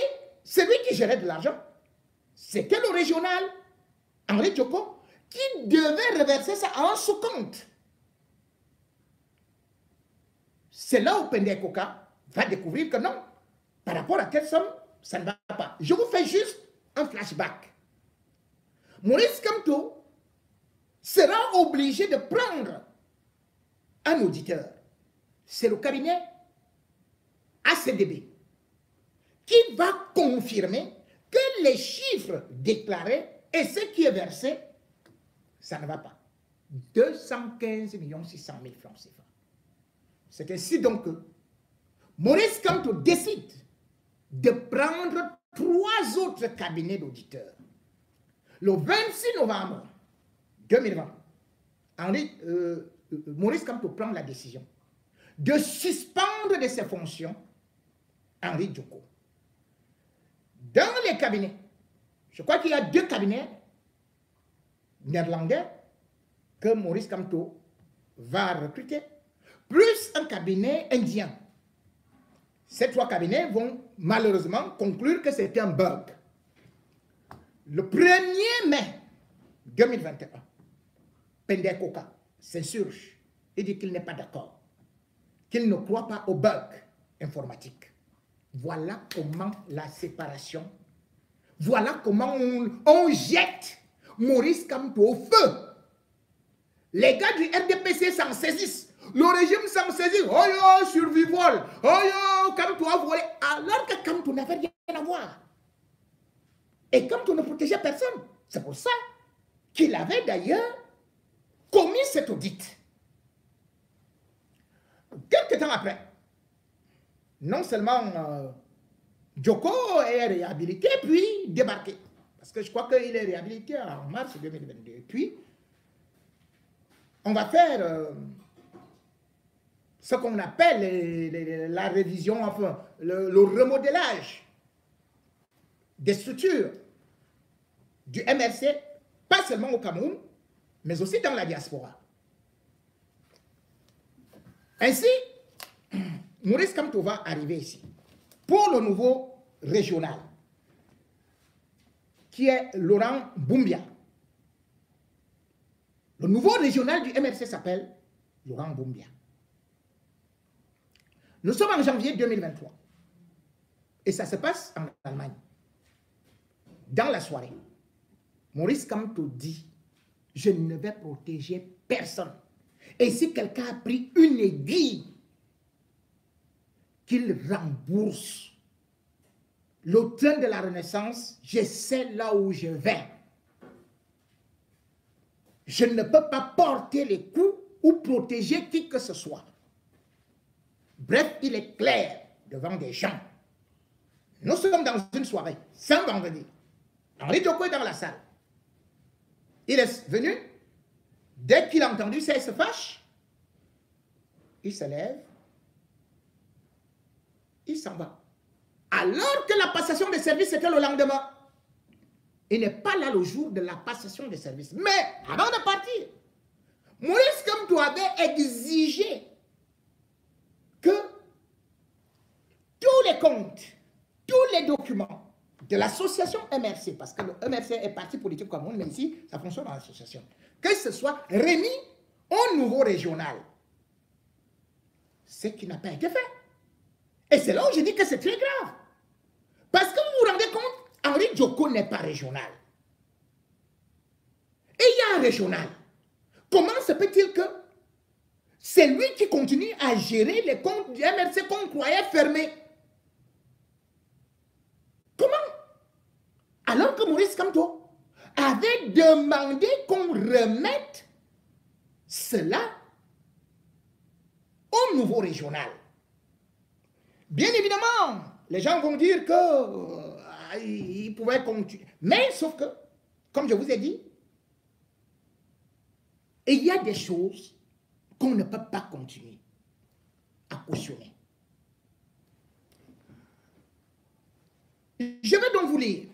celui qui gérait de l'argent, c'était le régional, Henri Djoko, qui devait reverser ça à un sous-compte. C'est là où Pendekoka va découvrir que non, par rapport à quelle somme, ça ne va pas. Je vous fais juste un flashback. Maurice Kamto sera obligé de prendre un auditeur. C'est le cabinet ACDB qui va confirmer que les chiffres déclarés et ce qui est versé, ça ne va pas. 215 600 000 francs CFA. C'est ainsi donc que Maurice Kamto décide de prendre 3 autres cabinets d'auditeurs. Le 26 novembre 2020, Maurice Kamto prend la décision de suspendre de ses fonctions Henri Djoko. Dans les cabinets, je crois qu'il y a 2 cabinets néerlandais que Maurice Kamto va recruter, plus un cabinet indien. Ces 3 cabinets vont malheureusement conclure que c'était un bug. Le 1er mai 2021, Pendekoka s'insurge et dit qu'il n'est pas d'accord, qu'il ne croit pas au bug informatique. Voilà comment la séparation, voilà comment on jette Maurice Kamto au feu. Les gars du RDPC s'en saisissent. Le régime s'en saisit. Oh yo, survivol. Oh yo, Kamto a volé. Alors que Kamto n'avait rien à voir. Et Kamto ne protégeait personne. C'est pour ça qu'il avait d'ailleurs commis cet audit. Quelques temps après, non seulement Djoko est réhabilité, puis débarqué. Parce que je crois qu'il est réhabilité en mars 2022. Puis, on va faire ce qu'on appelle la révision, enfin, le remodelage des structures du MRC, pas seulement au Cameroun, mais aussi dans la diaspora. Ainsi, Maurice Kamto va arriver ici pour le nouveau régional, qui est Laurent Boumbia. Le nouveau régional du MRC s'appelle Laurent Boumbia. Nous sommes en janvier 2023 et ça se passe en Allemagne. Dans la soirée, Maurice Kamto dit: je ne vais protéger personne. Et si quelqu'un a pris une aiguille, qu'il rembourse. Le train de la Renaissance, je sais là où je vais. Je ne peux pas porter les coups ou protéger qui que ce soit. Bref, il est clair devant des gens. Nous sommes dans une soirée, c'est un vendredi. Henri Djoko est dans la salle. Il est venu. Dès qu'il a entendu ça, il se fâche. Il se lève. Il s'en va. Alors que la passation des services était le lendemain. Il n'est pas là le jour de la passation des services. Mais avant de partir, Maurice Kamto avait exigé que tous les comptes, tous les documents de l'association MRC, parce que le MRC est parti politique comme on, mais ici, ça fonctionne dans l'association, que ce soit remis au nouveau régional. Ce qui n'a pas été fait. Et c'est là où je dis que c'est très grave. Parce que vous vous rendez compte, Henri Djoko n'est pas régional. Et il y a un régional. Comment se peut-il que c'est lui qui continue à gérer les comptes du MRC qu'on croyait fermés? Comment? Alors que Maurice Kamto avait demandé qu'on remette cela au nouveau régional. Bien évidemment, les gens vont dire que il pouvait continuer. Mais sauf que, comme je vous ai dit, il y a des choses qu'on ne peut pas continuer à cautionner. Je vais donc vous lire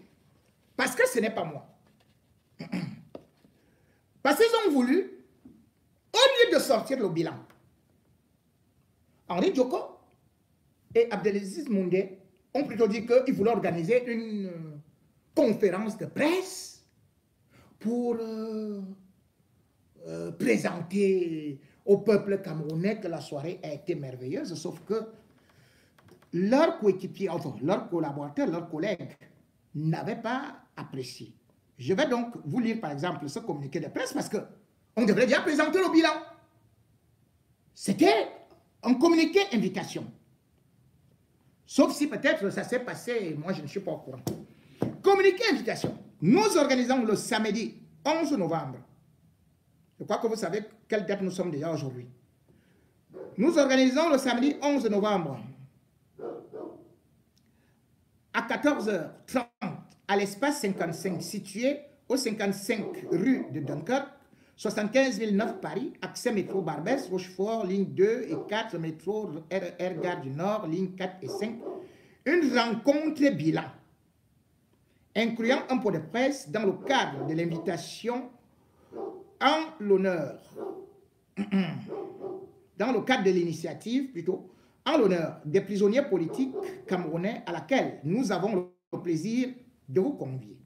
Parce que ce n'est pas moi. Parce qu'ils ont voulu, au lieu de sortir le bilan, Henri Djoko et Abdelaziz Moundé ont plutôt dit qu'ils voulaient organiser une conférence de presse pour présenter au peuple camerounais que la soirée a été merveilleuse, sauf que leurs coéquipiers, enfin, leurs collaborateurs, leurs collègues n'avaient pas apprécié. Je vais donc vous lire par exemple ce communiqué de presse parce qu'on devrait déjà présenter le bilan. C'était un communiqué invitation. Sauf si peut-être ça s'est passé, moi je ne suis pas au courant. Communiqué invitation. Nous organisons le samedi 11 novembre. Je crois que vous savez quelle date nous sommes déjà aujourd'hui. Nous organisons le samedi 11 novembre à 14h30 à l'espace 55 situé au 55 rue de Dunkerque, 75 009 Paris, accès métro Barbès, Rochefort, ligne 2 et 4, métro RER Gare du Nord, ligne 4 et 5. Une rencontre bilan, incluant un pot de presse dans le cadre de l'invitation en l'honneur, dans le cadre de l'initiative plutôt, en l'honneur des prisonniers politiques camerounais à laquelle nous avons le plaisir de vous convier.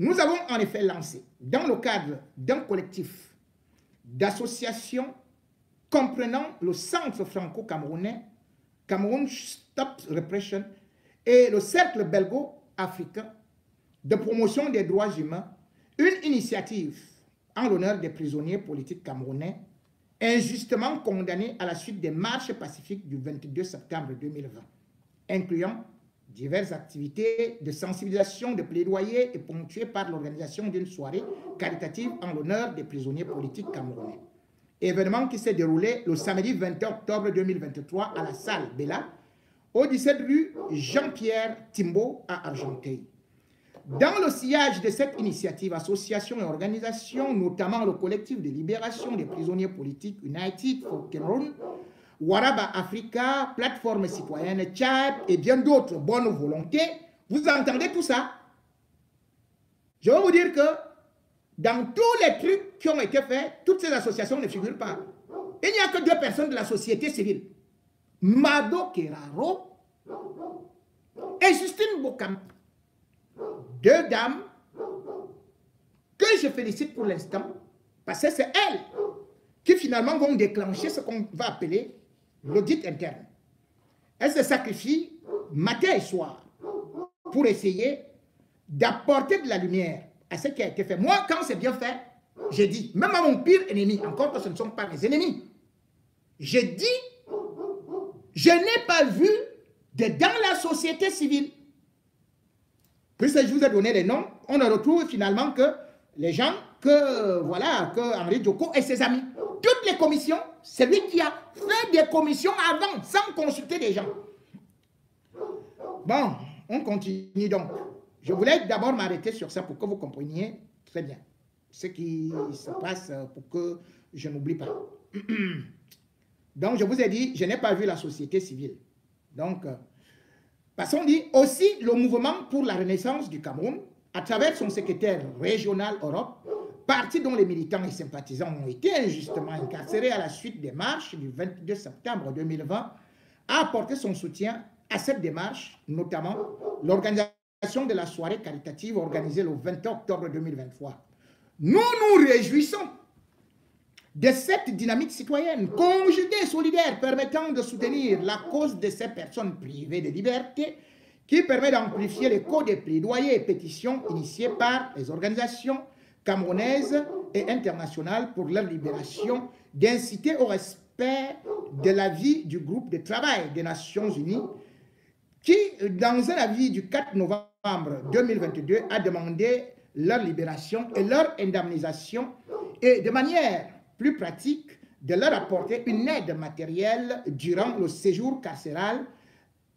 Nous avons en effet lancé, dans le cadre d'un collectif d'associations comprenant le Centre franco-camerounais, Cameroun Stop Repression et le Cercle belgo-africain de promotion des droits humains, une initiative en l'honneur des prisonniers politiques camerounais injustement condamnés à la suite des marches pacifiques du 22 septembre 2020, incluant diverses activités de sensibilisation, de plaidoyer et ponctuées par l'organisation d'une soirée caritative en l'honneur des prisonniers politiques camerounais. Événement qui s'est déroulé le samedi 20 octobre 2023 à la salle Bella, au 17 rue Jean-Pierre Timbaud à Argenteuil. Dans le sillage de cette initiative, associations et organisations, notamment le collectif de libération des prisonniers politiques United for Cameroon, Waraba Africa, plateforme citoyenne Tchad et bien d'autres bonnes volontés, vous entendez tout ça? Je vais vous dire que dans tous les trucs qui ont été faits, toutes ces associations ne figurent pas. Il n'y a que deux personnes de la société civile, Mado Keraro et Justine Bokam. Deux dames que je félicite pour l'instant, parce que c'est elles qui finalement vont déclencher ce qu'on va appeler l'audit interne. Elles se sacrifient matin et soir pour essayer d'apporter de la lumière à ce qui a été fait. Moi, quand c'est bien fait, j'ai dit, même à mon pire ennemi, encore que ce ne sont pas mes ennemis, j'ai dit, je n'ai pas vu dans la société civile. Puisque je vous ai donné les noms, on ne retrouve finalement que les gens que Henri Djoko et ses amis. Toutes les commissions, c'est lui qui a fait des commissions avant, sans consulter des gens. Bon, on continue donc. Je voulais d'abord m'arrêter sur ça pour que vous compreniez très bien ce qui se passe pour que je n'oublie pas. Donc, je vous ai dit, je n'ai pas vu la société civile. Donc, parce qu'on dit aussi le mouvement pour la renaissance du Cameroun, à travers son secrétaire régional Europe, parti dont les militants et sympathisants ont été injustement incarcérés à la suite des marches du 22 septembre 2020, a apporté son soutien à cette démarche, notamment l'organisation de la soirée caritative organisée le 20 octobre 2023. Nous nous réjouissons de cette dynamique citoyenne, conjuguée et solidaire, permettant de soutenir la cause de ces personnes privées de liberté, qui permet d'amplifier l'écho des plaidoyers et pétitions initiés par les organisations camerounaises et internationales pour leur libération, d'inciter au respect de l'avis du groupe de travail des Nations Unies, qui, dans un avis du 4 novembre 2022, a demandé leur libération et leur indemnisation, et de manière plus pratique, de leur apporter une aide matérielle durant le séjour carcéral,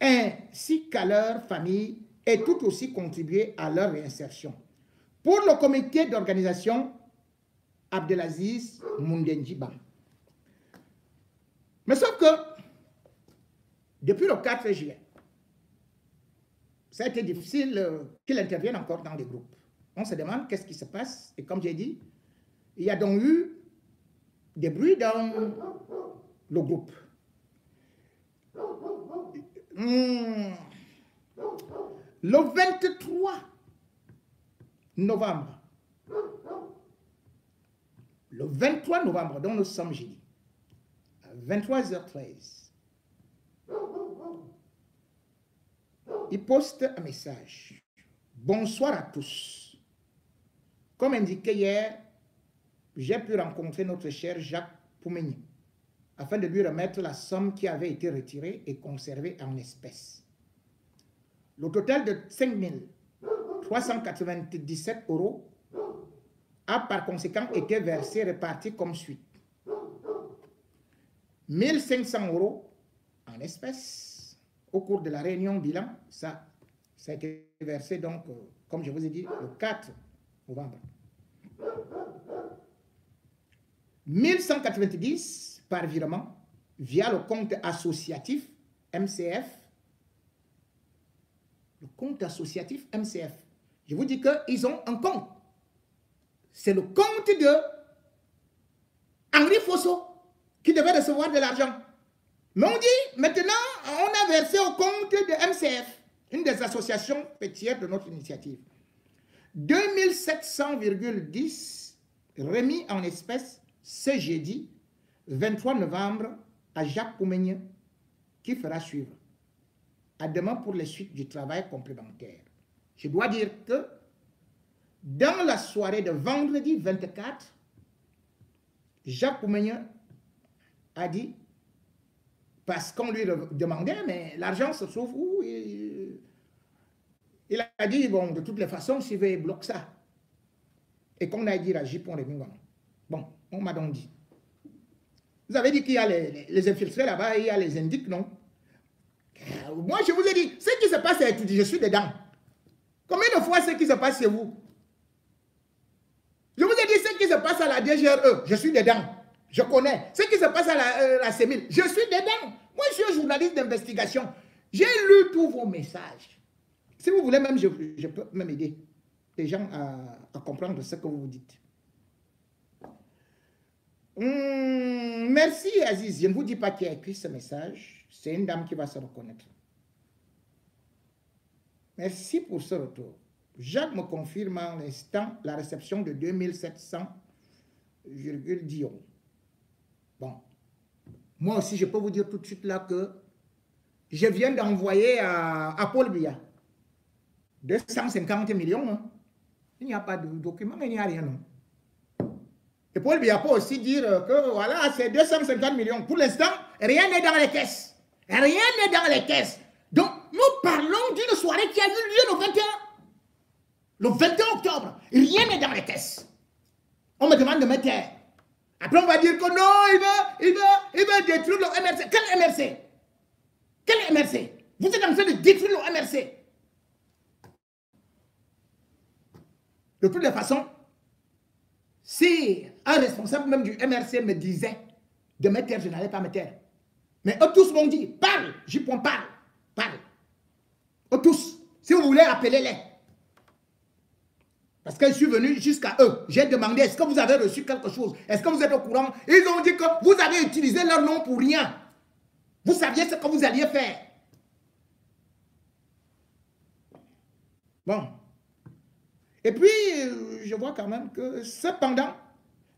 ainsi qu'à leur famille, et tout aussi contribuer à leur réinsertion. Pour le comité d'organisation, Abdelaziz Moundé-Ndjiba. Mais sauf que, depuis le 4 juillet, ça a été difficile qu'il intervienne encore dans les groupes. On se demande qu'est-ce qui se passe. Et comme j'ai dit, il y a donc eu des bruits dans le groupe. Le 23 novembre, dont nous sommes jeudi, à 23h13, il poste un message. Bonsoir à tous. Comme indiqué hier, j'ai pu rencontrer notre cher Jacques Poumeni afin de lui remettre la somme qui avait été retirée et conservée en espèces. Le total de 5 397 € a par conséquent été versé, réparti comme suit. 1 500 € en espèces au cours de la réunion bilan. Ça a été versé donc, comme je vous ai dit, le 4 novembre. 1 190 par virement via le compte associatif MCF. Le compte associatif MCF. Je vous dis qu'ils ont un compte. C'est le compte de Henri Fosso qui devait recevoir de l'argent. Mais on dit, maintenant, on a versé au compte de MCF, une des associations pétières de notre initiative. 2700,10 remis en espèces ce jeudi 23 novembre à Jacques Poumeni qui fera suivre. À demain pour les suites du travail complémentaire. Je dois dire que dans la soirée de vendredi 24, Jacques Poumeni a dit, parce qu'on lui demandait, mais l'argent se trouve où? Il a dit, bon, de toutes les façons, s'il veut, il bloque ça. Et qu'on a dit à Jipon Remington. Bon, on m'a donc dit. Vous avez dit qu'il y a les infiltrés là-bas, il y a les indiques, non? Moi, je vous ai dit, ce qui se passe à Etoudi, je suis dedans. Combien de fois ce qui se passe chez vous? Je vous ai dit ce qui se passe à la DGRE, je suis dedans. Je connais. Ce qui se passe à la CEMIL, je suis dedans. Moi, je suis un journaliste d'investigation. J'ai lu tous vos messages. Si vous voulez même, je peux même aider les gens à comprendre ce que vous vous dites. Merci Aziz. Je ne vous dis pas qui a écrit ce message. C'est une dame qui va se reconnaître. Merci pour ce retour. Jacques me confirme en l'instant la réception de 2700,10 €. Bon. Moi aussi, je peux vous dire tout de suite là que je viens d'envoyer à Paul Biya 250 millions. Hein. Il n'y a pas de document, il n'y a rien. Non. Et Paul Biya peut aussi dire que voilà, c'est 250 millions. Pour l'instant, rien n'est dans les caisses. Rien n'est dans les caisses. Donc, nous parlons d'une soirée qui a eu lieu le 21. Le 21 octobre. Rien n'est dans les caisses. On me demande de me taire. Après, on va dire que non, il va détruire le MRC. Quel MRC? Quel MRC? Vous êtes en train de détruire le MRC. De toutes les façons, si un responsable même du MRC me disait de me taire, je n'allais pas me taire. Mais eux tous m'ont dit, parle, Jipon, parle. Eux tous, si vous voulez, appelez-les. Parce que je suis venu jusqu'à eux. J'ai demandé, est-ce que vous avez reçu quelque chose? Est-ce que vous êtes au courant? Ils ont dit que vous avez utilisé leur nom pour rien. Vous saviez ce que vous alliez faire. Bon. Et puis, je vois quand même que, cependant,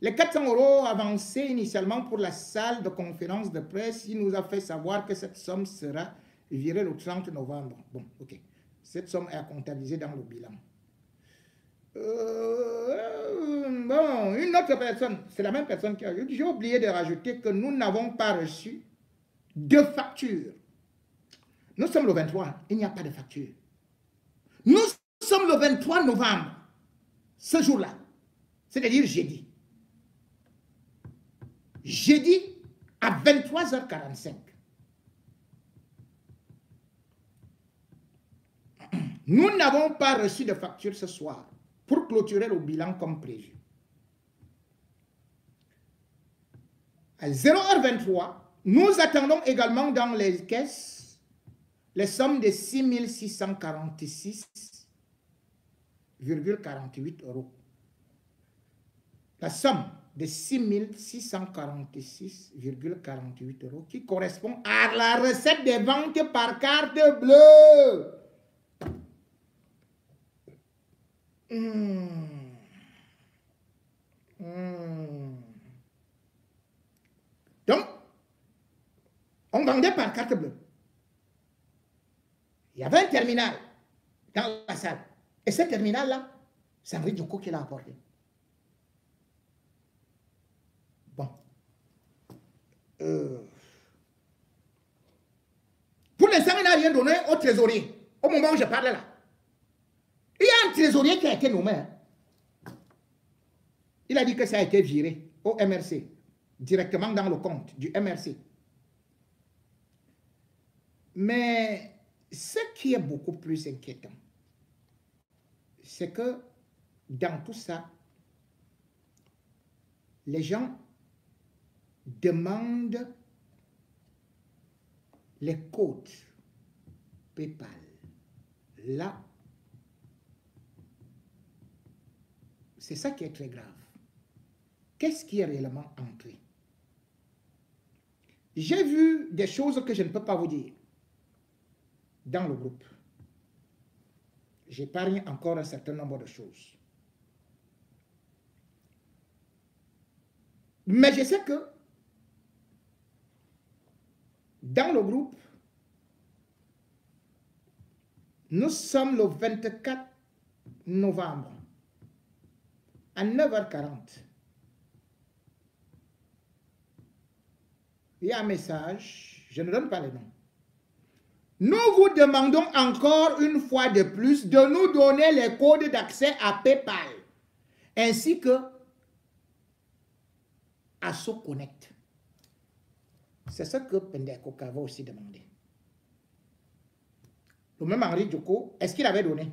les 400 € avancés initialement pour la salle de conférence de presse, il nous a fait savoir que cette somme sera virée le 30 novembre. Bon, ok. Cette somme est à comptabiliser dans le bilan. Bon, une autre personne, c'est la même personne qui a dit, j'ai oublié de rajouter que nous n'avons pas reçu de facture. Nous sommes le 23, il n'y a pas de facture. Nous sommes le 23 novembre, ce jour-là, c'est-à-dire jeudi. Jeudi à 23h45. Nous n'avons pas reçu de facture ce soir pour clôturer le bilan comme prévu. À 0h23, nous attendons également dans les caisses les sommes de 6646,48 euros. La somme de 6646,48 euros qui correspond à la recette des ventes par carte bleue. Donc, on vendait par carte bleue. Il y avait un terminal dans la salle. Et ce terminal-là, c'est Henri Djoko qui l'a apporté. Bon. Pour l'instant, il n'a rien donné au trésorier. Au moment où je parle là. Il y a un trésorier qui a été nommé. Hein. Il a dit que ça a été viré au MRC, directement dans le compte du MRC. Mais ce qui est beaucoup plus inquiétant, c'est que dans tout ça, les gens demandent les codes PayPal. Là, c'est ça qui est très grave. Qu'est-ce qui est réellement entré? J'ai vu des choses que je ne peux pas vous dire dans le groupe. J'épargne encore un certain nombre de choses. Mais je sais que dans le groupe, nous sommes le 24 novembre à 9h40. Il y a un message, je ne donne pas les noms. Nous vous demandons encore une fois de plus de nous donner les codes d'accès à PayPal, ainsi que à SoConnect. C'est ce que Pendeko va aussi demandé. Le même Henri Djoko, est-ce qu'il avait donné?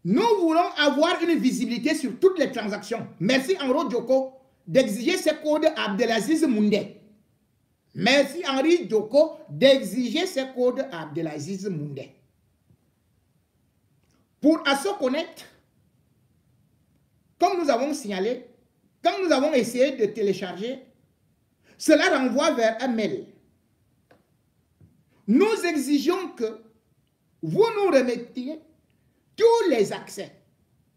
Nous voulons avoir une visibilité sur toutes les transactions. Merci Henri Djoko d'exiger ces codes à Abdelaziz Moundé. Merci Henri Djoko d'exiger ces codes à Abdelaziz Moundé. Pour ASOConnect, comme nous avons signalé, quand nous avons essayé de télécharger, cela renvoie vers un mail. Nous exigeons que vous nous remettiez tous les accès.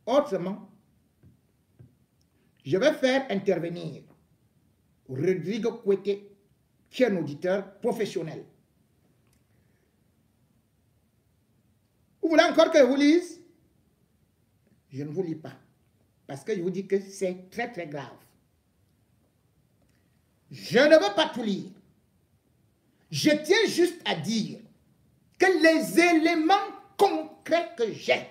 Autrement, je vais faire intervenir Rodrigo Kwete, qui est un auditeur professionnel. Vous voulez encore que je vous lise? Je ne vous lis pas. Parce que je vous dis que c'est très très grave. Je ne veux pas tout lire. Je tiens juste à dire que les éléments concrets que j'ai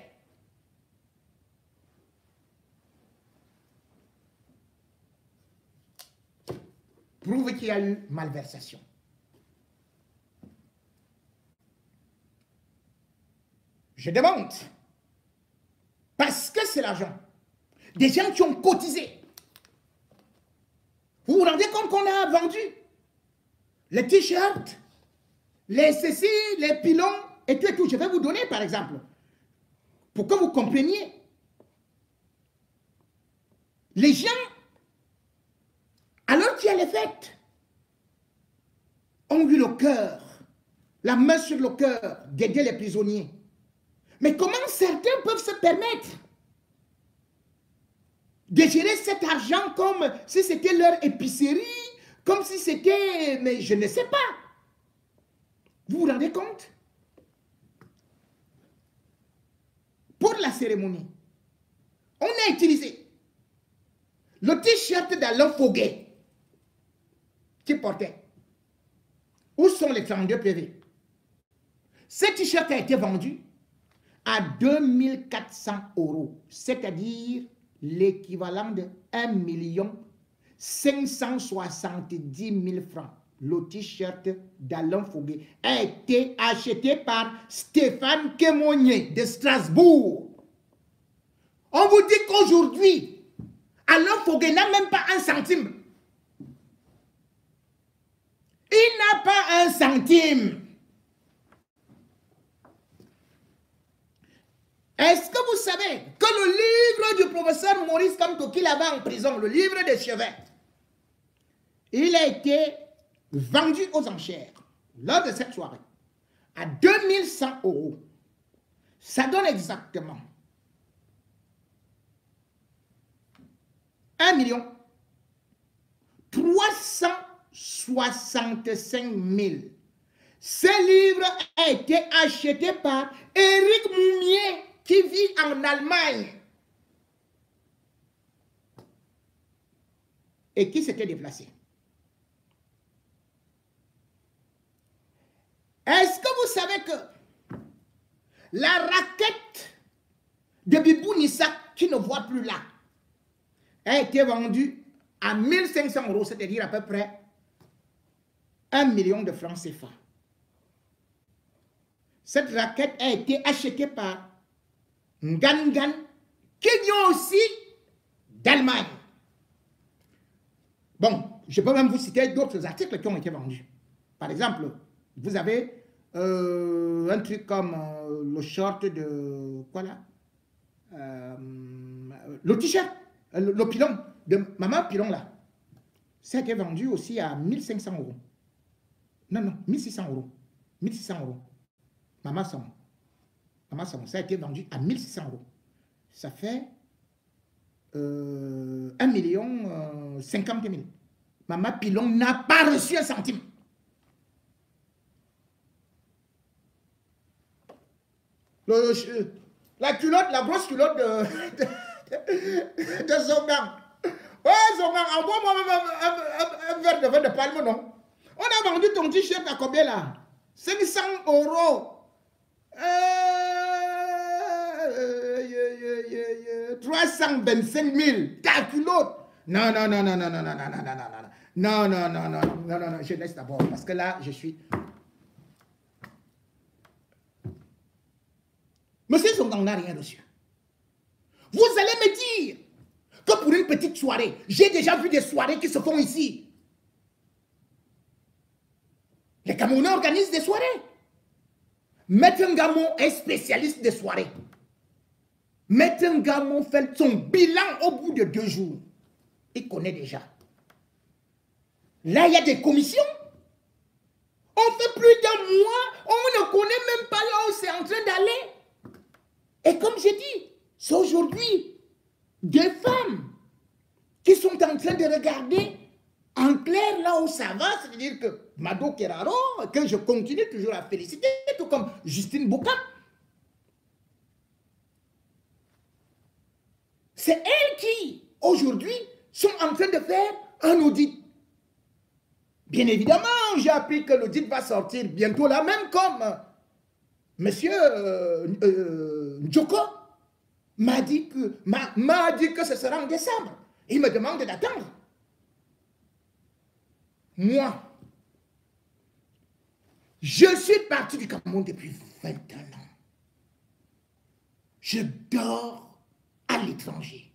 prouvent qu'il y a eu malversation. Je demande, parce que c'est l'argent des gens qui ont cotisé. Vous vous rendez compte qu'on a vendu les t-shirts, les ceci, les pilons et tout et tout. Je vais vous donner par exemple, pour que vous compreniez. Les gens, alors qu'il y a les fêtes, ont eu le cœur, la main sur le cœur d'aider les prisonniers. Mais comment certains peuvent se permettre de gérer cet argent comme si c'était leur épicerie, comme si c'était... Mais je ne sais pas. Vous vous rendez compte? Pour la cérémonie, on a utilisé le t-shirt d'Alain Foguet qui portait. Où sont les 32 PV? Ce t-shirt a été vendu à 2400 €, c'est-à-dire l'équivalent de 1 570 000 francs. Le t-shirt d'Alain Foguet a été acheté par Stéphane Kémonier de Strasbourg. On vous dit qu'aujourd'hui, Alain Foguet n'a même pas un centime. Il n'a pas un centime. Est-ce que vous savez que le livre du professeur Maurice Kamto qu'il avait en prison, le livre des chevets, il a été vendu aux enchères lors de cette soirée à 2100 €. Ça donne exactement 1 365 000. Ce livre a été acheté par Éric Moumier qui vit en Allemagne et qui s'était déplacé. Est-ce que vous savez que la raquette de Bibou Nissa, qui ne voit plus là, a été vendue à 1500 €, c'est-à-dire à peu près 1 million de francs CFA. Cette raquette a été achetée par Ngangan, qui vient aussi d'Allemagne. Bon, je peux même vous citer d'autres articles qui ont été vendus. Par exemple, vous avez un truc comme le short de... Quoi là? Le t-shirt, le pilon, de Maman Pilon là. Ça a été vendu aussi à 1500 €. Non, 1600 €. 1600 €. Maman Son, ça a été vendu à 1600 €. Ça fait 1 million 50 000. Maman Pilon n'a pas reçu un centime. La culotte, la grosse culotte de Zongang. Ouais, Zongang, envoie-moi un verre de vin de palme, non? On a vendu ton t-shirt à combien là? 500 €. 325 000. Ta culotte. Non, je laisse d'abord parce que là, je suis... Monsieur Zongang n'a rien reçu. Vous allez me dire que pour une petite soirée, j'ai déjà vu des soirées qui se font ici. Les Camerounais organisent des soirées. Maître Ngamon est spécialiste des soirées. Maître Ngamon fait son bilan au bout de 2 jours. Il connaît déjà. Là, il y a des commissions. On fait plus d'un mois, on ne connaît même pas là où c'est en train d'aller. Et comme j'ai dit, c'est aujourd'hui des femmes qui sont en train de regarder en clair là où ça va, c'est-à-dire que Mado Keraro, que je continue toujours à féliciter, tout comme Justine Bouka. C'est elles qui, aujourd'hui, sont en train de faire un audit. Bien évidemment, j'ai appris que l'audit va sortir bientôt là, même comme monsieur Ndjoko m'a dit que ce sera en décembre. Il me demande d'attendre. Moi, je suis parti du Cameroun depuis 21 ans. Je dors à l'étranger.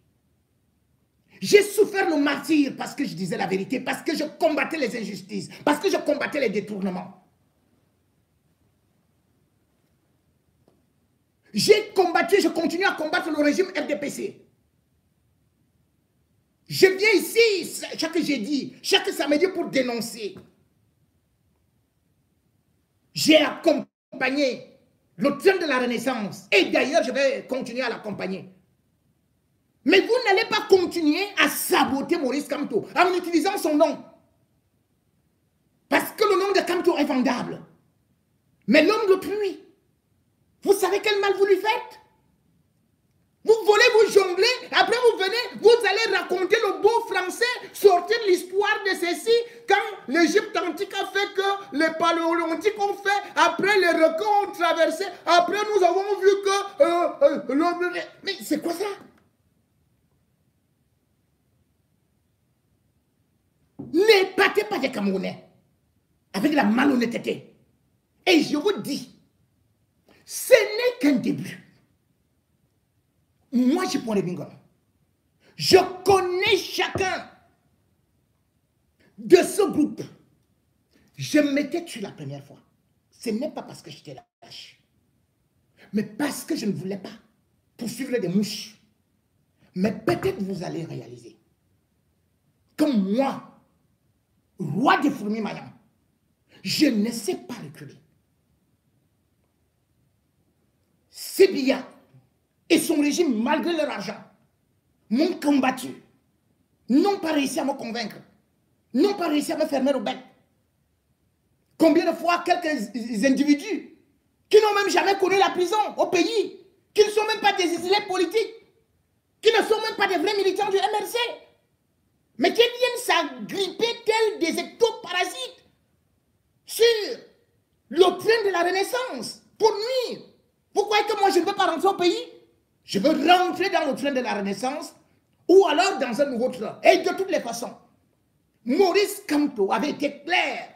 J'ai souffert le martyre parce que je disais la vérité, parce que je combattais les injustices, parce que je combattais les détournements. J'ai combattu, je continue à combattre le régime RDPC. Je viens ici chaque jeudi, chaque samedi pour dénoncer. J'ai accompagné le train de la Renaissance et d'ailleurs je vais continuer à l'accompagner. Mais vous n'allez pas continuer à saboter Maurice Kamto en utilisant son nom. Parce que le nom de Kamto est vendable. Mais l'homme d'autrui, vous savez quel mal vous lui faites? Vous volez, vous jonglez, après vous venez, vous allez raconter le beau français, sortir l'histoire de ceci, quand l'Égypte antique a fait que les paléolithiques ont fait, après les requins ont traversé, après nous avons vu que... mais c'est quoi ça? N'épatez pas des Camerounais avec la malhonnêteté. Et je vous dis, ce n'est qu'un début. Moi, je prends les bingos. Je connais chacun de ce groupe. Je m'étais tué la première fois. Ce n'est pas parce que j'étais lâche, mais parce que je ne voulais pas poursuivre des mouches. Mais peut-être vous allez réaliser que moi, roi des fourmis maillants, je ne sais pas reculer. Sébiya et son régime, malgré leur argent, m'ont combattu, n'ont pas réussi à me convaincre, n'ont pas réussi à me fermer au bec. Combien de fois quelques individus qui n'ont même jamais connu la prison au pays, qui ne sont même pas des exilés politiques, qui ne sont même pas des vrais militants du MRC, mais qui viennent s'agripper tels des ectoparasites sur le train de la Renaissance pour nuire. Vous croyez que moi je ne veux pas rentrer au pays? Je veux rentrer dans le train de la Renaissance ou alors dans un nouveau train. Et de toutes les façons, Maurice Kamto avait été clair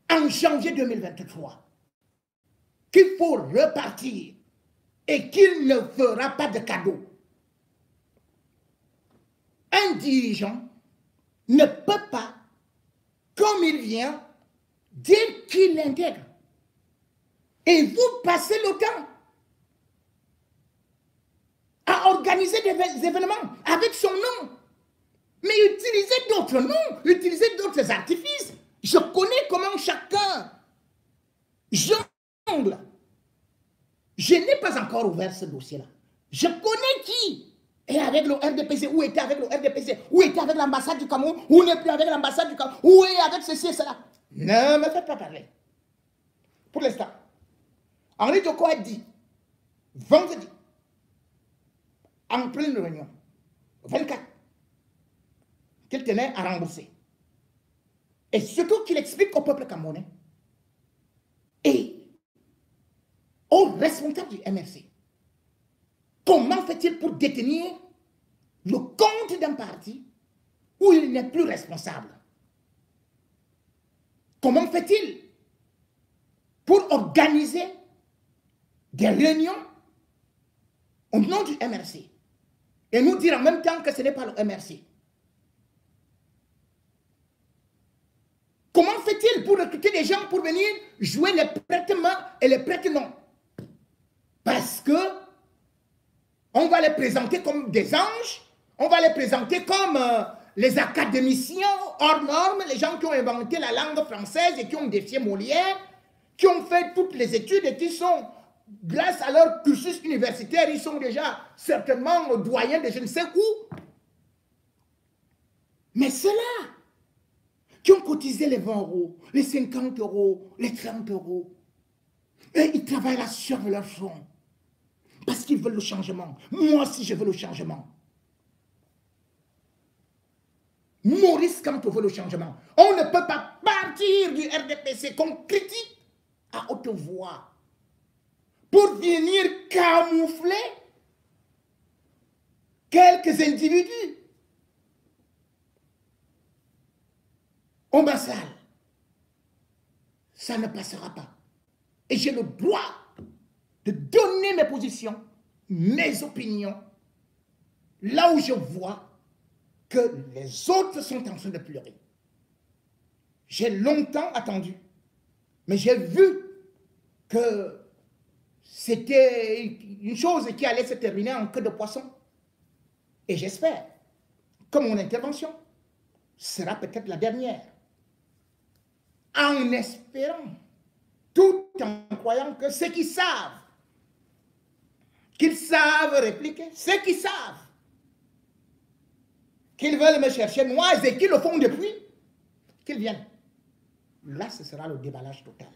en janvier 2023 qu'il faut repartir et qu'il ne fera pas de cadeau. Un dirigeant ne peut pas, comme il vient, dire qu'il l'intègre. Et vous passez le temps à organiser des événements avec son nom. Mais utilisez d'autres noms, utilisez d'autres artifices. Je connais comment chacun jongle. Je n'ai pas encore ouvert ce dossier-là. Je connais qui est avec le RDPC, ou était avec le RDPC, ou était avec l'ambassade du Cameroun, ou n'est plus avec l'ambassade du Cameroun, ou est avec ceci et cela. Ne me faites pas parler. Pour l'instant, Henri Toko a dit, vendredi, en pleine réunion, 24, qu'il tenait à rembourser. Et surtout qu'il explique au peuple camerounais et aux responsables du MRC comment fait-il pour détenir le compte d'un parti où il n'est plus responsable. Comment fait-il pour organiser des réunions au nom du MRC et nous dire en même temps que ce n'est pas le MRC? Comment fait-il pour recruter des gens pour venir jouer les prêtements et les prête-noms? Parce que on va les présenter comme des anges, on va les présenter comme les académiciens hors normes, les gens qui ont inventé la langue française et qui ont défié Molière, qui ont fait toutes les études et qui sont, grâce à leur cursus universitaire, ils sont déjà certainement doyens de je ne sais où. Mais ceux-là, qui ont cotisé les 20 euros, les 50 euros, les 30 euros, et ils travaillent la sueur de leur front. Parce qu'ils veulent le changement. Moi aussi, je veux le changement. Maurice Kamto veut le changement. On ne peut pas partir du RDPC qu'on critique à haute voix pour venir camoufler quelques individus. Au Massal, ça ne passera pas. Et j'ai le droit de donner mes positions, mes opinions, là où je vois que les autres sont en train de pleurer. J'ai longtemps attendu, mais j'ai vu que c'était une chose qui allait se terminer en queue de poisson. Et j'espère que mon intervention sera peut-être la dernière. En espérant, tout en croyant que ceux qui savent, qu'ils savent répliquer, ceux qui savent qu'ils veulent me chercher noises et qu'ils le font depuis, qu'ils viennent. Là, ce sera le déballage total.